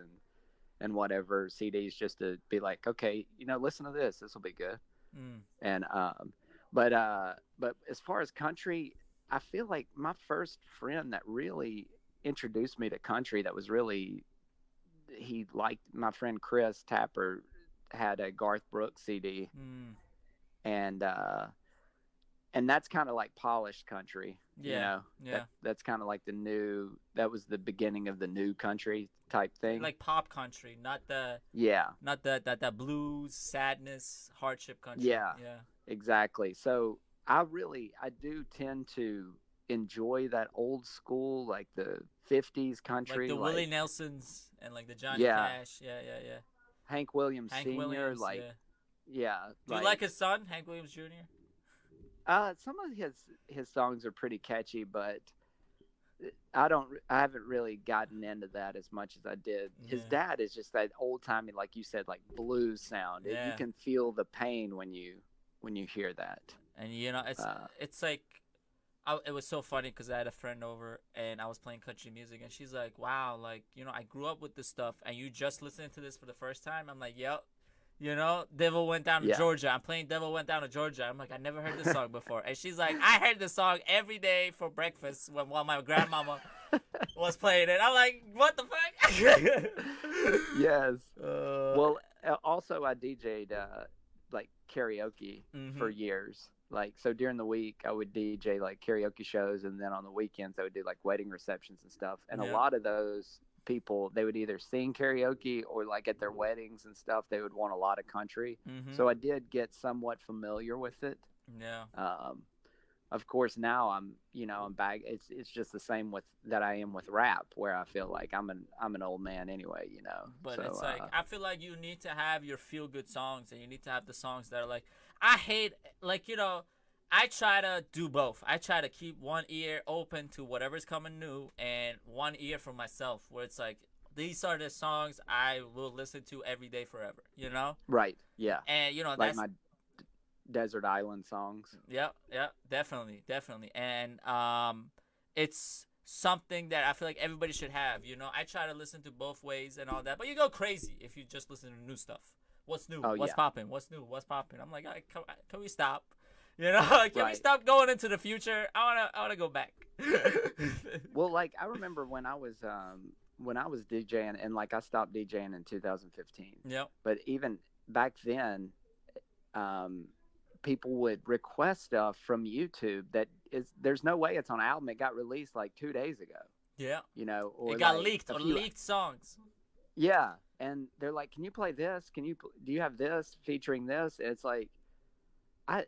C: and whatever CDs just to be like, okay, listen to this. This will be good. And but as far as country, I feel like my first friend that really introduced me to country, that was really, he liked, my friend Chris Tapper had a Garth Brooks CD, and that's kind of like polished country.
A: Yeah.
C: That's kind of like that was the beginning of the new country type thing,
A: like pop country, not the blues, sadness, hardship country.
C: Yeah, exactly. So I do tend to enjoy that old school, like the 50s country,
A: like the Willie Nelsons and like the Johnny Cash. Yeah.
C: Hank Williams Sr.
A: Do
C: you
A: like his son, Hank Williams Jr.?
C: Some of his songs are pretty catchy, but I haven't really gotten into that as much as I did. His dad is just that old timey, like you said, like blues sound. You can feel the pain when you hear that.
A: And it's like, it was so funny because I had a friend over and I was playing country music and she's like, wow, like, I grew up with this stuff and you just listening to this for the first time? I'm like, yep. Devil Went Down to Georgia. I'm playing Devil Went Down to Georgia. I'm like, I never heard this song before. And she's like, I heard this song every day for breakfast while my grandmama was playing it. I'm like, what the fuck?
C: Yes. Well, also I DJ'd like karaoke for years. Like, so during the week I would DJ like karaoke shows, and then on the weekends I would do like wedding receptions and stuff. And a lot of those people, they would either sing karaoke or like at their weddings and stuff, they would want a lot of country. So I did get somewhat familiar with it. Of course now I'm back. It's just the same that I am with rap, where I feel like I'm an old man anyway,
A: But so, it's like, I feel like you need to have your feel good songs, and you need to have the songs that are like, I hate, like, I try to do both. I try to keep one ear open to whatever's coming new and one ear for myself, where it's like, these are the songs I will listen to every day forever,
C: Right, yeah.
A: And,
C: like
A: that's
C: my desert island songs.
A: Yeah, definitely. And it's something that I feel like everybody should have, I try to listen to both ways and all that, but you go crazy if you just listen to new stuff. What's new? What's popping? What's new? What's popping? I'm like, can we stop? Can we stop going into the future? I wanna go back.
C: Well, like I remember when I was DJing, and like I stopped DJing in 2015.
A: Yep.
C: But even back then, people would request stuff from YouTube there's no way it's on an album. It got released like 2 days ago.
A: Yeah.
C: Or
A: it got leaked, or leaked songs.
C: Yeah. And they're like, can you play this? Do you have this featuring this? And it's like, I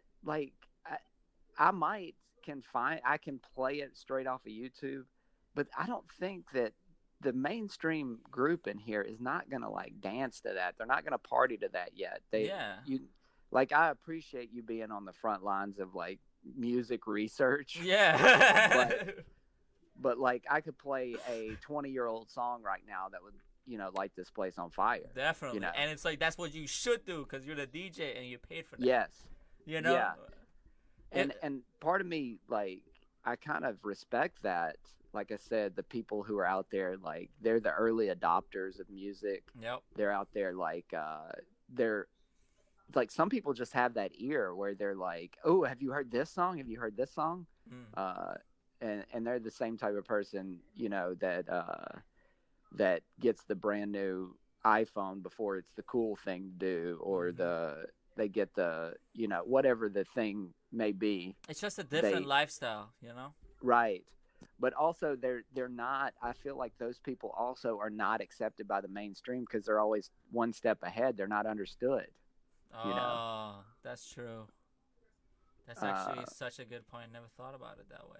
C: can play it straight off of YouTube, but I don't think that the mainstream group in here is not going to like dance to that. They're not going to party to that yet. I appreciate you being on the front lines of like music research.
A: Yeah.
C: but like I could play a 20-year-old song right now that would, light this place on fire.
A: Definitely. And it's like, that's what you should do, because you're the DJ and you paid for that.
C: Yes.
A: Yeah.
C: And part of me, like, I kind of respect that. Like I said, the people who are out there, like, they're the early adopters of music.
A: Yep.
C: They're out there, like, they're like, some people just have that ear where they're like, oh, have you heard this song? Have you heard this song? And they're the same type of person, that gets the brand new iPhone before it's the cool thing to do, or they get the, you know, whatever the thing may be.
A: It's just a different lifestyle, you know?
C: Right. But also they're not, I feel like those people also are not accepted by the mainstream because they're always one step ahead. They're not understood.
A: Oh,
C: you know?
A: That's true. That's actually such a good point. Never thought about it that way.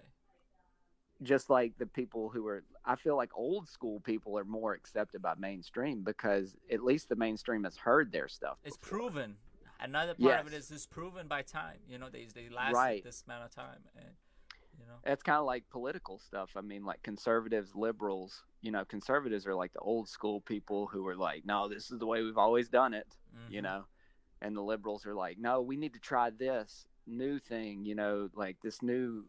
C: Just like the people who are, I feel like old school people are more accepted by mainstream because at least the mainstream has heard their stuff
A: It's
C: before.
A: Proven. Another part of it is proven by time. You know, they last this amount of time. And, you know.
C: It's kind of like political stuff. I mean, like conservatives, liberals, you know, conservatives are like the old school people who are like, no, this is the way we've always done it, you know, and the liberals are like, no, we need to try this new thing, you know, like this new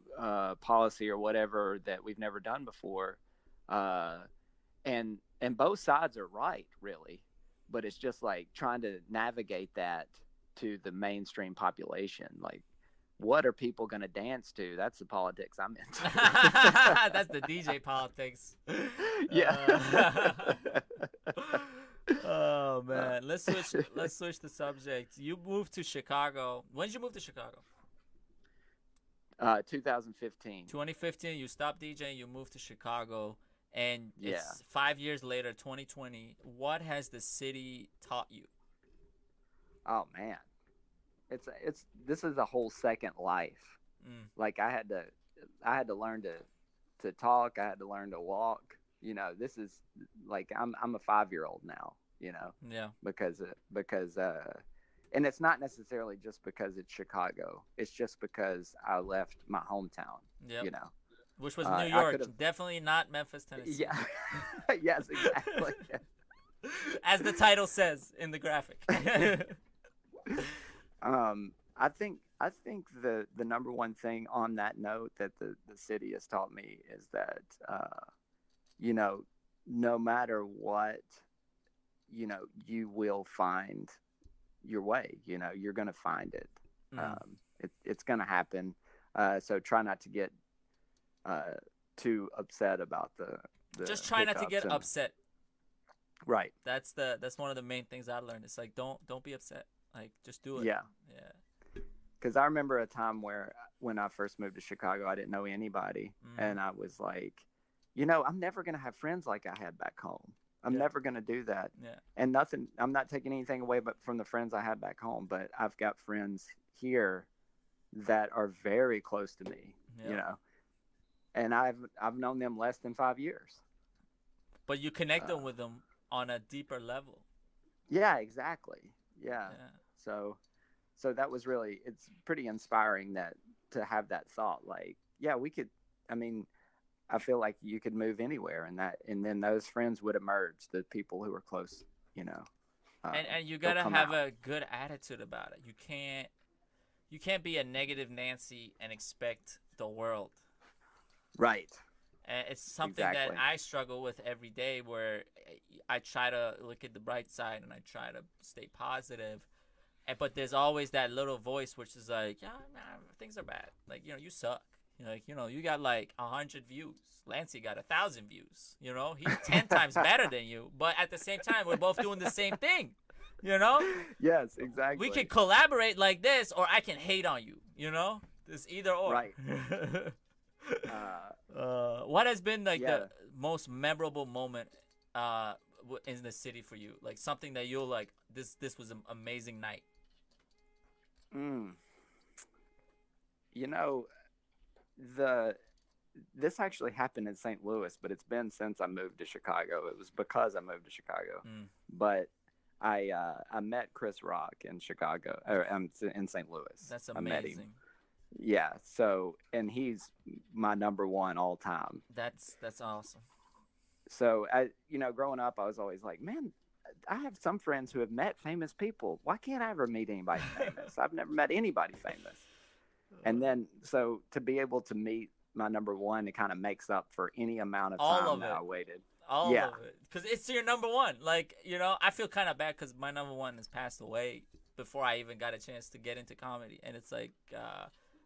C: policy or whatever that we've never done before. And both sides are right, really, but it's just like trying to navigate that to the mainstream population. Like, what are people going to dance to? That's the politics I'm into.
A: That's the DJ politics.
C: Yeah.
A: Oh man, let's switch the subject. You moved to Chicago. When did you move to Chicago?
C: 2015.
A: 2015. You stopped DJing. You moved to Chicago, and it's 5 years later, 2020. What has the city taught you?
C: Oh man, this is a whole second life. Like I had to learn to talk. I had to learn to walk. You know, this is like I'm a 5-year-old now. You know, because and it's not necessarily just because it's Chicago. It's just because I left my hometown. You know,
A: which was New York. Definitely not Memphis, Tennessee.
C: Yeah. Yes, exactly.
A: As the title says in the graphic.
C: I think the number one thing on that note that the city has taught me is that, you know, no matter what, you know, you will find your way. You know, you're going to find it. It's going to happen. So try not to get too upset about the
A: just try not to get upset.
C: Right.
A: That's one of the main things I learned. It's like don't be upset. Like just do it.
C: Yeah. Because I remember a time where when I first moved to Chicago, I didn't know anybody, and I was like, you know, I'm never gonna have friends like I had back home. I'm never gonna do that. And nothing. I'm not taking anything away, but from the friends I had back home. But I've got friends here that are very close to me. You know, and I've known them less than 5 years.
A: But you connect them with them on a deeper level.
C: Yeah, exactly. Yeah. So that was really, it's pretty inspiring that to have that thought, like, yeah, we could, I mean, I feel like you could move anywhere and then those friends would emerge, the people who are close, you know.
A: And you got to have a good attitude about it. You can't be a negative Nancy and expect the world.
C: Right.
A: And it's something that I struggle with every day, where I try to look at the bright side and I try to stay positive. But there's always that little voice which is like, yeah, man, things are bad. Like, you know, you suck. Like, you know, you got like 100 views. Lancey got 1,000 views. You know, he's 10 times better than you. But at the same time, we're both doing the same thing. You know?
C: Yes, exactly.
A: We can collaborate like this, or I can hate on you. You know? It's either or.
C: Right.
A: What has been like the most memorable moment in the city for you? Like something that you're like, this was an amazing night.
C: You know, this actually happened in St. Louis, but it's been since I moved to Chicago. It was because I moved to Chicago. But I met Chris Rock in Chicago, or in St. Louis.
A: That's amazing.
C: I met him. Yeah. So, and he's my number one all time.
A: That's awesome.
C: So, you know, growing up, I was always like, man, I have some friends who have met famous people. Why can't I ever meet anybody famous? I've never met anybody famous. And then, so to be able to meet my number one, it kind of makes up for any amount of time that I waited.
A: All of it. Because it's your number one. Like, you know, I feel kind of bad because my number one has passed away before I even got a chance to get into comedy. And it's like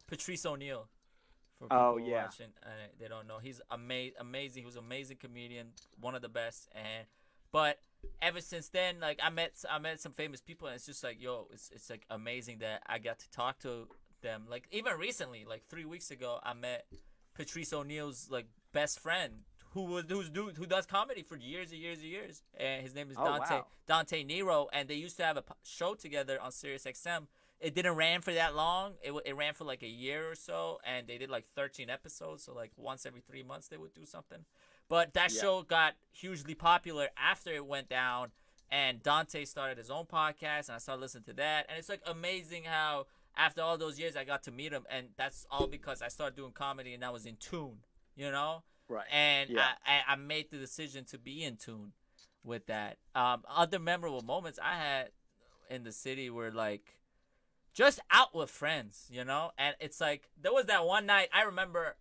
A: Patrice O'Neal For people watching, they don't know, he's amazing. He was an amazing comedian, one of the best. But ever since then, like I met some famous people, and it's just like, yo, it's like amazing that I got to talk to them. Like even recently, like 3 weeks ago, I met Patrice O'Neal's like best friend, who does comedy for years and years and years, and his name is Dante Nero, and they used to have a show together on Sirius XM. It didn't ran for that long. It ran for like a year or so, and they did like 13 episodes. So like once every 3 months they would do something. But that show got hugely popular after it went down, and Dante started his own podcast, and I started listening to that. And it's like amazing how after all those years I got to meet him, and that's all because I started doing comedy and I was in tune, you know?
C: Right.
A: And I made the decision to be in tune with that. Other memorable moments I had in the city were like just out with friends, you know? And it's like there was that one night I remember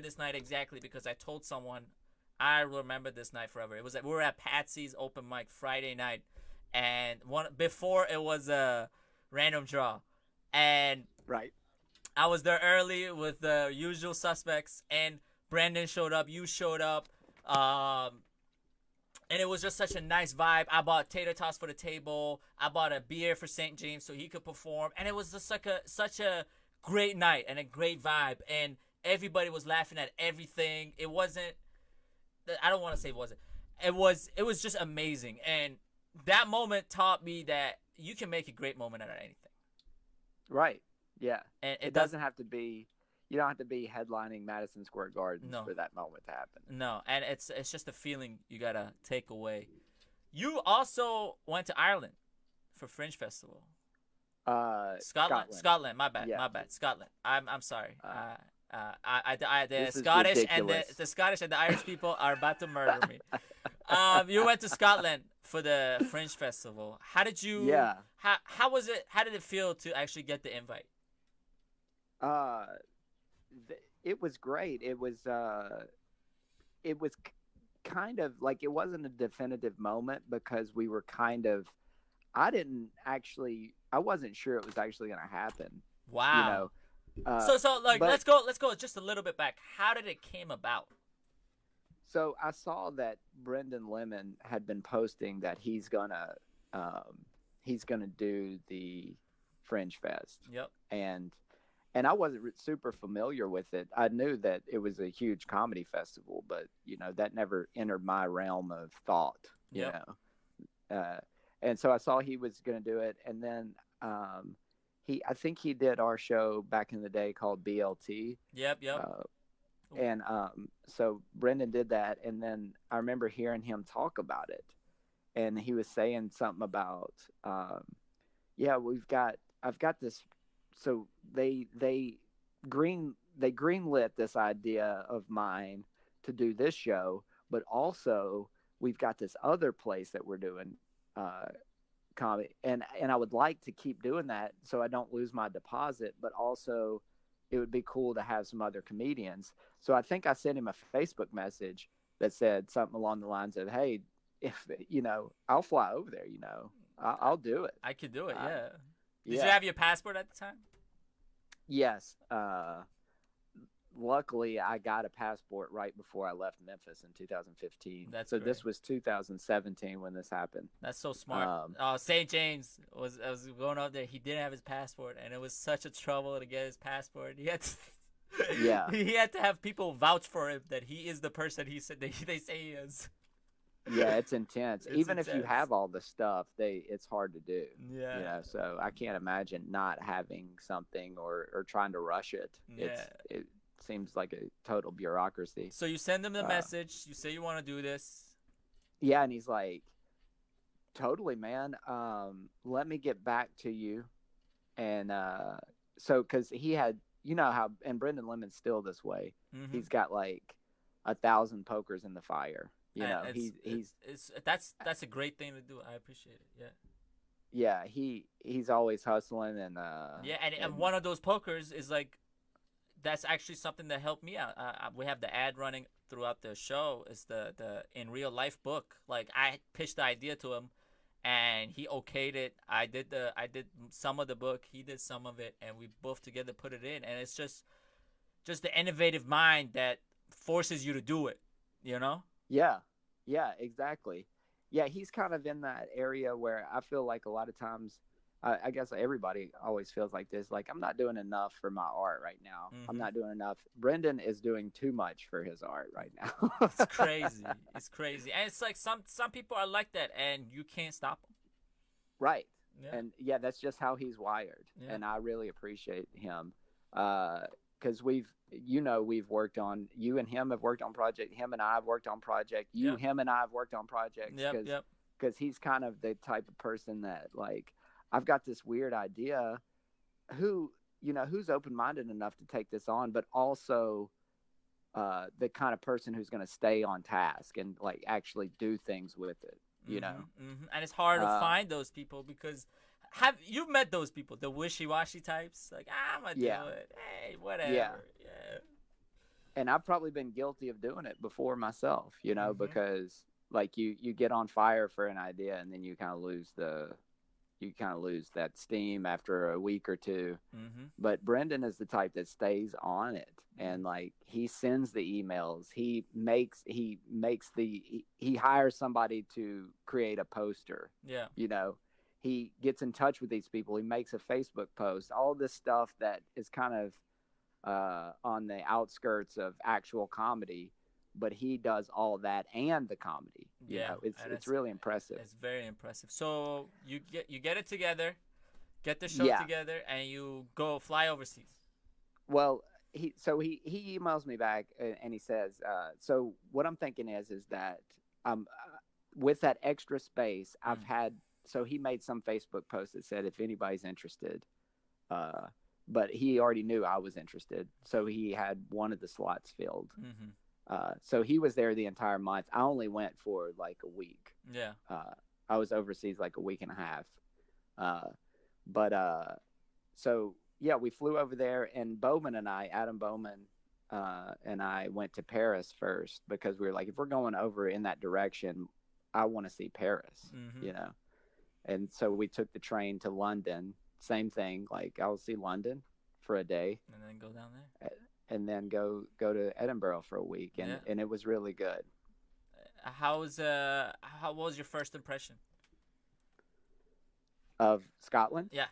A: this night exactly because I told someone I remember this night forever. It was like we were at Patsy's open mic Friday night, and before it was a random draw, and I was there early with the usual suspects, and Brandon showed up, you showed up, and it was just such a nice vibe. I bought tater tots for the table. I bought a beer for St. James so he could perform, and it was just like such a great night and a great vibe, and everybody was laughing at everything. It wasn't, I don't want to say it wasn't. It was just amazing, and that moment taught me that you can make a great moment out of anything.
C: Right. Yeah.
A: And
C: it doesn't have to be. You don't have to be headlining Madison Square Garden for that moment to happen.
A: No, and it's just a feeling you gotta take away. You also went to Ireland for Fringe Festival. Scotland. My bad. Scotland. I'm sorry. The Scottish and the Irish people are about to murder me. You went to Scotland for the Fringe Festival. How did you?
C: Yeah.
A: How was it? How did it feel to actually get the invite?
C: It was great. It was kind of like, it wasn't a definitive moment because we were kind of, I wasn't sure it was actually going to happen.
A: Wow.
C: You know,
A: so like, let's go just a little bit back. How did it came about?
C: So I saw that Brendan Lemon had been posting that he's gonna do the Fringe Fest.
A: Yep.
C: And I wasn't super familiar with it. I knew that it was a huge comedy festival, but you know, that never entered my realm of thought. You know, and so I saw he was going to do it, and then I think he did our show back in the day called BLT.
A: Yep.
C: And so Brendan did that, and then I remember hearing him talk about it, and he was saying something about, I've got this. So they greenlit this idea of mine to do this show, but also we've got this other place that we're doing comedy, and I would like to keep doing that so I don't lose my deposit, but also it would be cool to have some other comedians. So I think I sent him a Facebook message that said something along the lines of, hey, if you know, I'll fly over there, you know, I'll do it.
A: I could do it. Yeah. Did you have your passport at the time?
C: Yes. Luckily, I got a passport right before I left Memphis in 2015.
A: That's
C: so
A: great.
C: This was 2017 when this happened.
A: That's so smart. St. James I was going up there. He didn't have his passport, and it was such a trouble to get his passport. He had to, he had to have people vouch for him that he is the person he said they say he is.
C: Yeah, it's intense. Even if you have all the stuff, it's hard to do.
A: Yeah.
C: You know, so I can't imagine not having something or trying to rush it.
A: Yeah.
C: It seems like a total bureaucracy.
A: So you send him the message. You say you want to do this.
C: Yeah, and he's like, totally, man. Let me get back to you. And so because he had, you know how, and Brendan Lemon's still this way. Mm-hmm. He's got like 1,000 pokers in the fire. You know,
A: that's a great thing to do. I appreciate it.
C: Yeah. Yeah, he's always hustling and
A: and one of those pokers is like, that's actually something that helped me out. We have the ad running throughout the show. It's the in real life book. Like I pitched the idea to him, and he okayed it. I did some of the book. He did some of it, and we both together put it in. And it's just, just the innovative mind that forces you to do it, you know?
C: Yeah, exactly. Yeah, he's kind of in that area where I feel like a lot of times, I guess everybody always feels like this. Like, I'm not doing enough for my art right now. I'm not doing enough. Brendan is doing too much for his art right now.
A: It's crazy. It's crazy. And it's like some people are like that, and you can't stop them.
C: Right.
A: Yeah.
C: And yeah, that's just how he's wired. Yeah. And I really appreciate him. Because we've worked on, you and him have worked on project. Him and I have worked on project. Him and I have worked on projects. Because he's kind of the type of person that, like, I've got this weird idea. Who's open-minded enough to take this on, but also the kind of person who's going to stay on task and like actually do things with it. You know,
A: and it's hard to find those people because you've met those people, the wishy-washy types, like I'm gonna do it, hey, whatever. Yeah.
C: And I've probably been guilty of doing it before myself, you know, because like you get on fire for an idea and then you kind of lose that steam after a week or two. But Brendan is the type that stays on it, and like he sends the emails, he hires somebody to create a poster. Yeah, you know, he gets in touch with these people, he makes a Facebook post, all this stuff that is kind of on the outskirts of actual comedy, but he does all that and the comedy. You know, it's really impressive.
A: It's very impressive. So you get it together, get the show together, and you go fly overseas.
C: Well, he emails me back and he says, so what I'm thinking is that with that extra space I've had, so he made some Facebook post that said if anybody's interested, but he already knew I was interested, so he had one of the slots filled. So he was there the entire month. I only went for like a week. Yeah. I was overseas like a week and a half. So yeah, we flew over there, and Adam Bowman, and I went to Paris first because we were like, if we're going over in that direction, I want to see Paris, you know? And so we took the train to London, same thing. Like I'll see London for a day.
A: And then go down there.
C: And then go to Edinburgh for a week, and it was really good.
A: How was your first impression
C: of Scotland?
A: Yeah.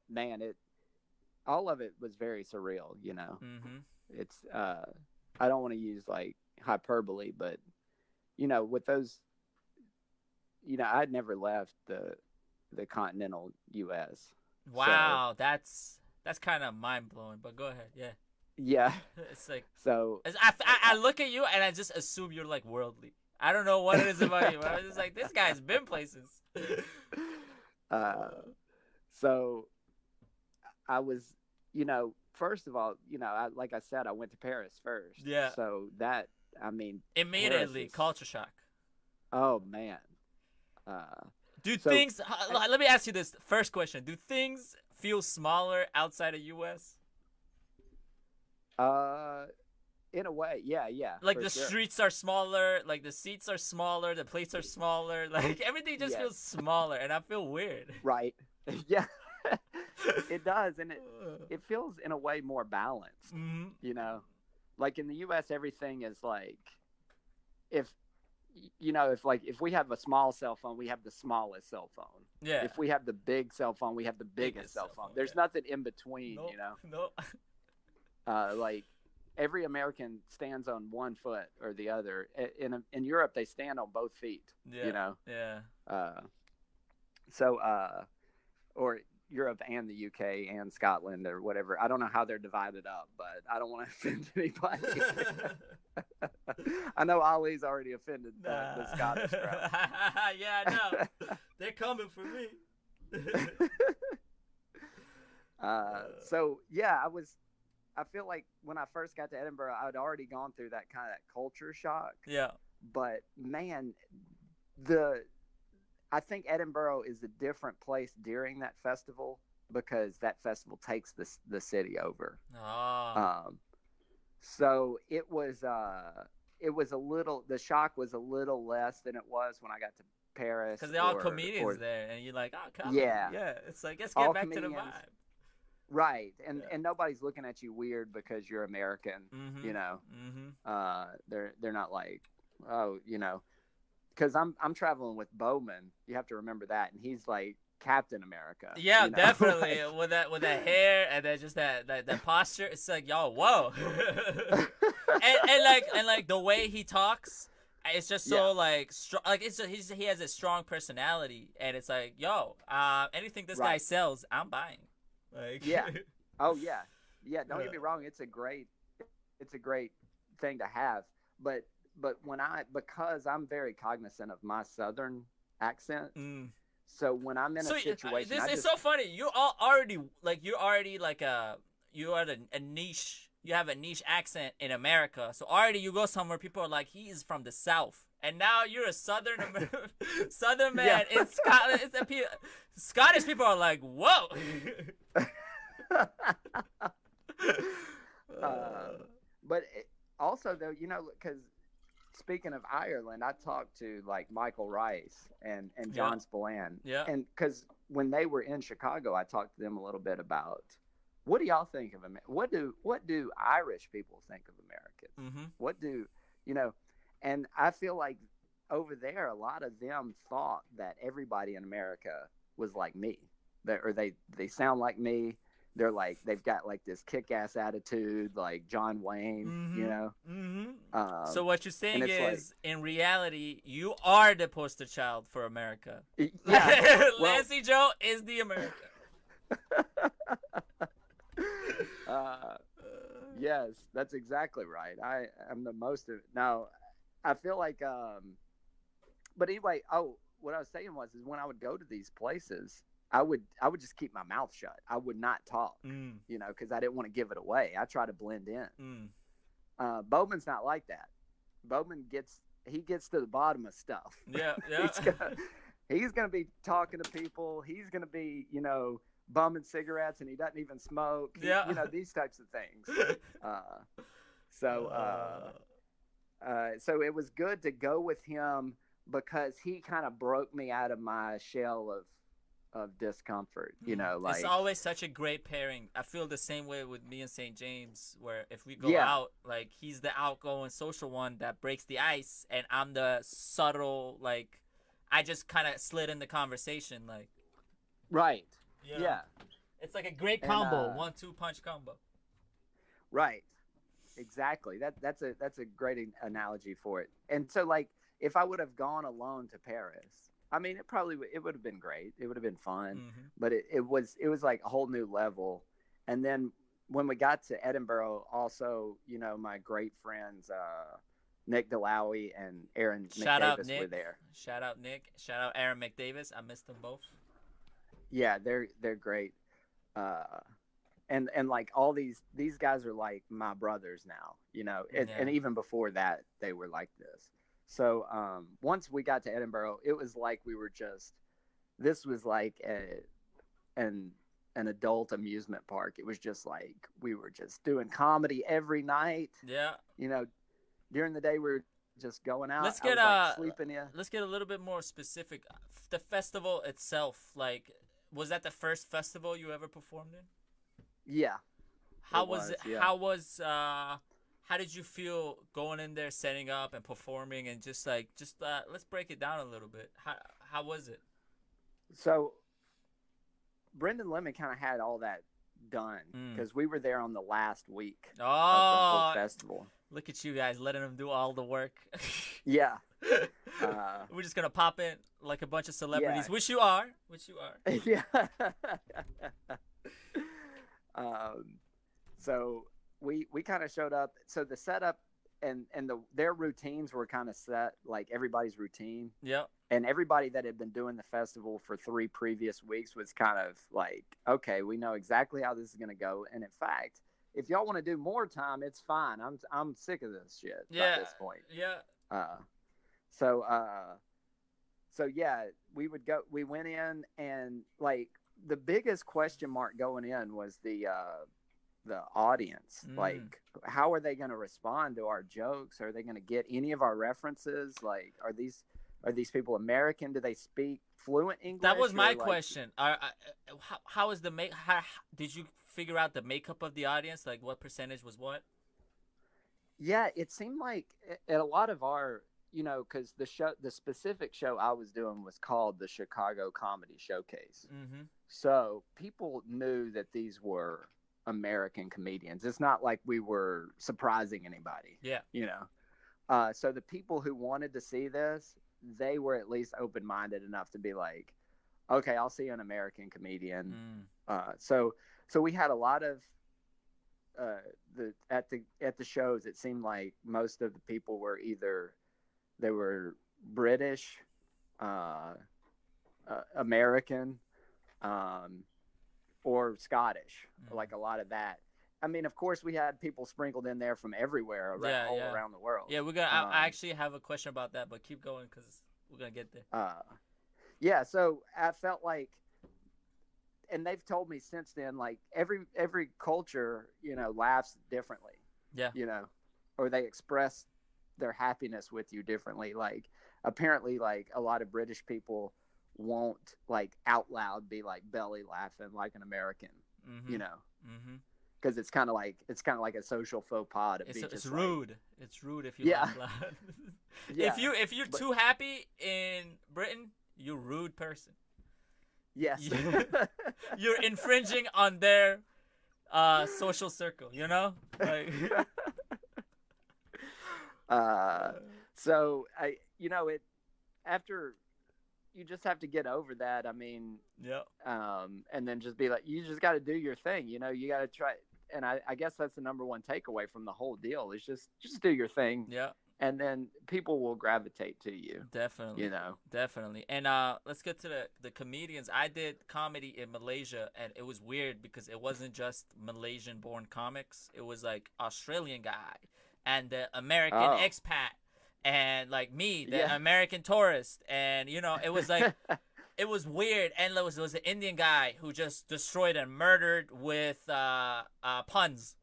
C: Man, all of it was very surreal. You know, it's I don't want to use like hyperbole, but you know, with those, you know, I'd never left the continental U.S.
A: Wow, so, that's kind of mind-blowing, but go ahead.
C: Yeah.
A: It's like,
C: so
A: I look at you and I just assume you're like worldly. I don't know what it is about you, but I'm just like, this guy's been places.
C: So I was, you know, first of all, you know, like I said, I went to Paris first. Yeah. So that, I mean,
A: immediately culture shock.
C: Oh man.
A: Let me ask you this first question. Do things feel smaller outside of US?
C: In a way, yeah.
A: Like the streets are smaller, like the seats are smaller, the plates are smaller, like everything just feels smaller, and I feel weird.
C: Right. Yeah. It does, and it feels in a way more balanced. You know, like in the US, everything is like, if we have a small cell phone, we have the smallest cell phone. Yeah. If we have the big cell phone, we have the biggest cell phone. There's nothing in between, you know? No. Like every American stands on one foot or the other. In Europe, they stand on both feet, you know? Yeah. Or Europe and the UK and Scotland or whatever. I don't know how they're divided up, but I don't want to offend anybody. I know Ali's already offended the Scottish crowd.
A: Yeah, I know. They're coming for me.
C: So yeah, I feel like when I first got to Edinburgh, I'd already gone through that kind of culture shock. Yeah. But man, I think Edinburgh is a different place during that festival because that festival takes the city over. So it was the shock was a little less than it was when I got to Paris.
A: Because they're all comedians there, and you're like, oh, come on. Yeah. It's like, let's get back to the vibe.
C: Right, and nobody's looking at you weird because you're American.
A: Mm-hmm.
C: You know,
A: Mm-hmm.
C: they're not like, oh, you know, because I'm traveling with Bowman. You have to remember that, and he's like Captain America.
A: Yeah,
C: you know?
A: definitely. With that hair and then just that posture, it's like, yo, whoa. and like the way he talks, it's just so like strong. Like it's just, he has a strong personality, and it's like, yo, anything this guy sells, I'm buying. Like
C: oh yeah. Don't get me wrong. It's a great thing to have, but because I'm very cognizant of my Southern accent. So when I'm in a situation,
A: it's so funny. You're already like you are a niche. You have a niche accent in America. So already you go somewhere, people are like, he is from the South, and now you're a Southern man in Scotland. Scottish people are like, whoa.
C: But also though, you know, because speaking of Ireland, I talked to like Michael Rice and John Spillane.
A: Yeah.
C: And because when they were in Chicago, I talked to them a little bit about, what do y'all think of what do Irish people think of Americans?
A: Mm-hmm.
C: What do, you know, and I feel like over there, a lot of them thought that everybody in America was like me, they sound like me. They're like, they've got like this kick-ass attitude, like John Wayne, you know?
A: Mm-hmm. So what you're saying is, like, in reality, you are the poster child for America.
C: Yeah.
A: Lancey Joe is the America.
C: Yes, that's exactly right. I'm the most of it. Now, I feel like, but anyway, what I was saying is when I would go to these places, I would just keep my mouth shut. I would not talk, you know, because I didn't want to give it away. I try to blend in. Bowman's not like that. Bowman gets to the bottom of stuff.
A: Yeah.
C: he's gonna be talking to people. He's gonna be, you know, bumming cigarettes, and he doesn't even smoke. You know, these types of things. So it was good to go with him because he kind of broke me out of my shell of discomfort, you know, like
A: it's always such a great pairing. I feel the same way with me and St. James, where if we go out, like he's the outgoing social one that breaks the ice, and I'm the subtle, like I just kind of slid in the conversation, like
C: right,
A: you know? It's like a great combo, 1-2 punch combo. Right,
C: exactly. That's a great analogy for it. And so, like, if I would have gone alone to Paris, I mean, it would have been great. It would have been fun, but it was like a whole new level. And then when we got to Edinburgh, also, you know, my great friends Nick Delawy and Aaron McDavis were there.
A: Shout out Nick. Shout out Aaron McDavis. I missed them both.
C: Yeah, they're great. And like all these guys are like my brothers now, you know. And even before that, they were like this. So once we got to Edinburgh, it was like this was like an adult amusement park. It was just like we were just doing comedy every night.
A: Yeah.
C: You know, during the day we were just going out.
A: Let's get sleeping in. Let's get a little bit more specific. The festival itself, like, was that the first festival you ever performed in?
C: Yeah.
A: How was it? How did you feel going in there, setting up and performing, and just let's break it down a little bit. How was it?
C: So Brendan Lemon kind of had all that done because we were there on the last week of the whole festival.
A: Look at you guys letting him do all the work.
C: Yeah.
A: We're just gonna pop in like a bunch of celebrities, which you are.
C: Yeah. So we kind of showed up. So the setup and their routines were kind of set, like everybody's routine.
A: Yep.
C: And everybody that had been doing the festival for 3 previous weeks was kind of like, okay, we know exactly how this is going to go. And in fact, if y'all want to do more time, it's fine. I'm sick of this shit at this point.
A: Yeah.
C: So yeah, we went in, and like the biggest question mark going in was the audience. Like, how are they going to respond to our jokes? Are they going to get any of our references? Like, are these people American? Do they speak fluent English?
A: That was my question. How did you figure out the makeup of the audience, like what percentage was what?
C: Yeah, it seemed like at a lot of our, because the specific show I was doing was called the Chicago Comedy Showcase.
A: Mm-hmm.
C: So people knew that these were American comedians. It's not like we were surprising anybody.
A: Yeah.
C: So the people who wanted to see this, they were at least open-minded enough to be like, okay, I'll see an American comedian. So we had a lot of at the shows. It seemed like most of the people were either they were British, American, or Scottish, like a lot of that. I mean, of course, we had people sprinkled in there from everywhere, all around the world.
A: Yeah, we're gonna. I actually have a question about that, but keep going because we're gonna get there.
C: Yeah, so I felt like, and they've told me since then, like every culture, laughs differently.
A: Yeah.
C: Or they express their happiness with you differently. Like apparently, like a lot of British people won't like out loud be like belly laughing like an American. Because it's kind of like a social faux pas to be just
A: it's rude. Like, it's rude if you laugh loud.
C: Yeah.
A: If you're too happy in Britain, you're a rude person.
C: Yes.
A: You're infringing on their social circle, Like
C: so after you just have to get over that. I mean, and then just be like, you just got to do your thing. You got to try. And I guess that's the number one takeaway from the whole deal is just do your thing.
A: Yeah.
C: And then people will gravitate to you.
A: Definitely. Definitely. And let's get to the comedians. I did comedy in Malaysia, and it was weird because it wasn't just Malaysian-born comics. It was like Australian guy and the American expat and like me, the American tourist. And, it was like it was weird. And there was an Indian guy who just destroyed and murdered with puns.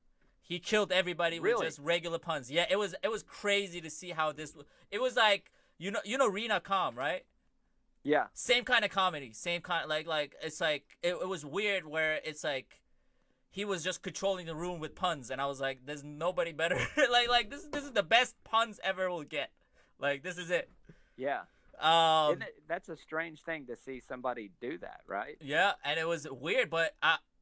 A: He killed everybody with just regular puns. Yeah, it was crazy to see how this. It was like Rena Com, right?
C: Yeah.
A: Same kind of comedy, same kind like it's like it was weird where it's like he was just controlling the room with puns, and I was like, there's nobody better. like this is the best puns ever will get. Like this is it.
C: Yeah. That's a strange thing to see somebody do that, right?
A: Yeah, and it was weird, but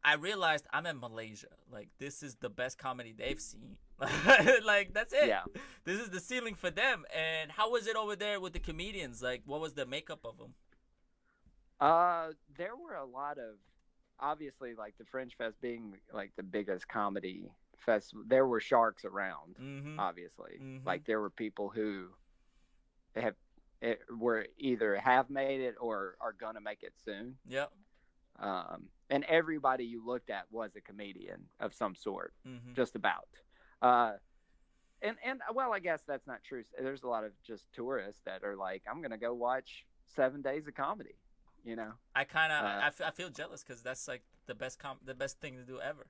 A: I realized I'm in Malaysia. Like, this is the best comedy they've seen. Like, that's it.
C: Yeah.
A: This is the ceiling for them. And how was it over there with the comedians? Like, what was the makeup of them?
C: There were a lot of, obviously, like, the Fringe Fest being, like, the biggest comedy festival. There were sharks around, obviously. Mm-hmm. Like, there were people who were either have made it or are going to make it soon.
A: Yep.
C: And everybody you looked at was a comedian of some sort, just about. And well, I guess that's not true. There's a lot of just tourists that are like, I'm gonna go watch 7 days of comedy.
A: I kind of I feel jealous because that's like the best thing to do ever.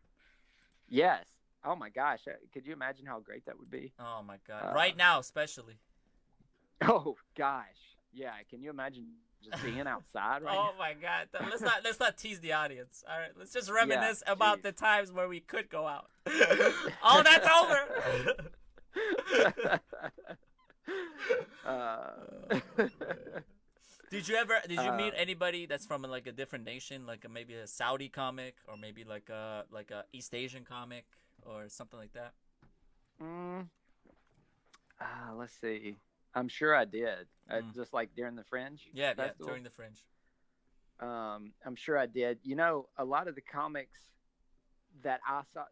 C: Yes. Oh my gosh. Could you imagine how great that would be?
A: Oh my God. Right now, especially.
C: Oh gosh. Yeah. Can you imagine? Just being outside right now.
A: Oh my God! Let's not tease the audience. All right, let's just reminisce about the times where we could go out. Oh, that's over. Did you meet anybody that's from like a different nation, like maybe a Saudi comic, or maybe like a East Asian comic, or something like that?
C: Let's see. I'm sure I did. Just like during the Fringe.
A: Yeah,
C: festival.
A: During the Fringe.
C: I'm sure I did. A lot of the comics that I saw,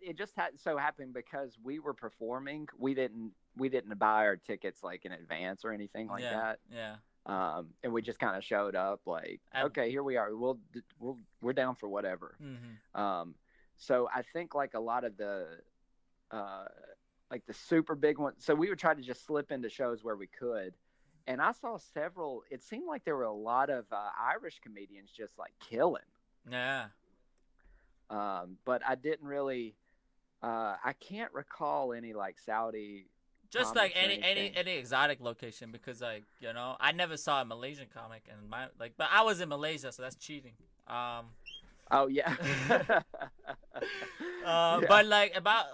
C: it just so happened because we were performing. We didn't buy our tickets like in advance or anything like that.
A: Yeah.
C: And we just kind of showed up like, okay, here we are. We're down for whatever. So I think like a lot of the like the super big ones. So we would try to just slip into shows where we could. And I saw several, it seemed like there were a lot of Irish comedians just like killing.
A: Yeah.
C: But I didn't really, I can't recall any like Saudi.
A: Just like any exotic location because like, I never saw a Malaysian comic but I was in Malaysia, so that's cheating.
C: Oh yeah.
A: But like about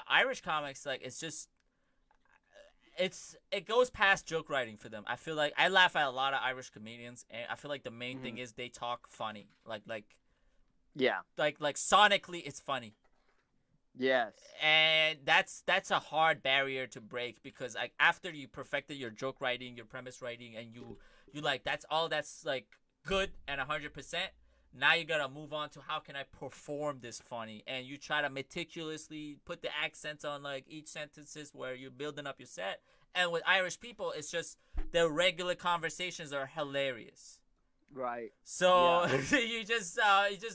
A: Irish comics, like it's just it goes past joke writing for them. I feel like I laugh at a lot of Irish comedians, and I feel like the main thing is they talk funny, like sonically it's funny.
C: Yes.
A: And that's a hard barrier to break, because like after you perfected your joke writing, your premise writing, and you like that's like good and 100%. Now you gotta move on to how can I perform this funny, and you try to meticulously put the accents on like each sentences where you're building up your set. And with Irish people, it's just their regular conversations are hilarious.
C: Right.
A: So you just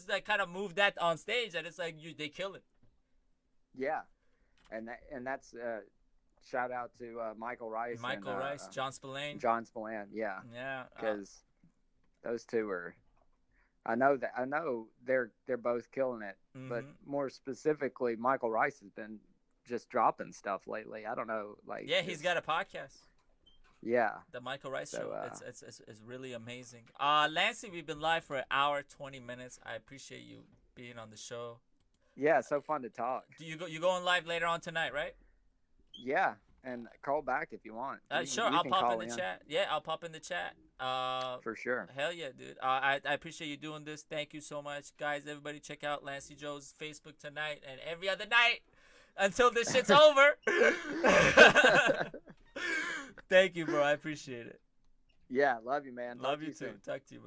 A: like kind of move that on stage, and it's like they kill it.
C: Yeah, and that's shout out to Michael Rice.
A: John Spillane.
C: Yeah.
A: Yeah.
C: Because those two are. I know they're both killing it, but more specifically, Michael Rice has been just dropping stuff lately. I don't know, like
A: he's got a podcast.
C: Yeah,
A: the Michael Rice Show. It's really amazing. Lancey, we've been live for an hour 20 minutes. I appreciate you being on the show.
C: Yeah, it's so fun to talk.
A: Do you going live later on tonight, right?
C: Yeah, and call back if you want.
A: Sure, I'll pop in the chat. Yeah, I'll pop in the chat.
C: For sure.
A: Hell yeah, dude. I appreciate you doing this. Thank you so much, guys. Everybody, check out Lancey Joe's Facebook tonight and every other night until this shit's over. Thank you, bro. I appreciate it.
C: Yeah, love you, man.
A: Love you too. Talk to you, man.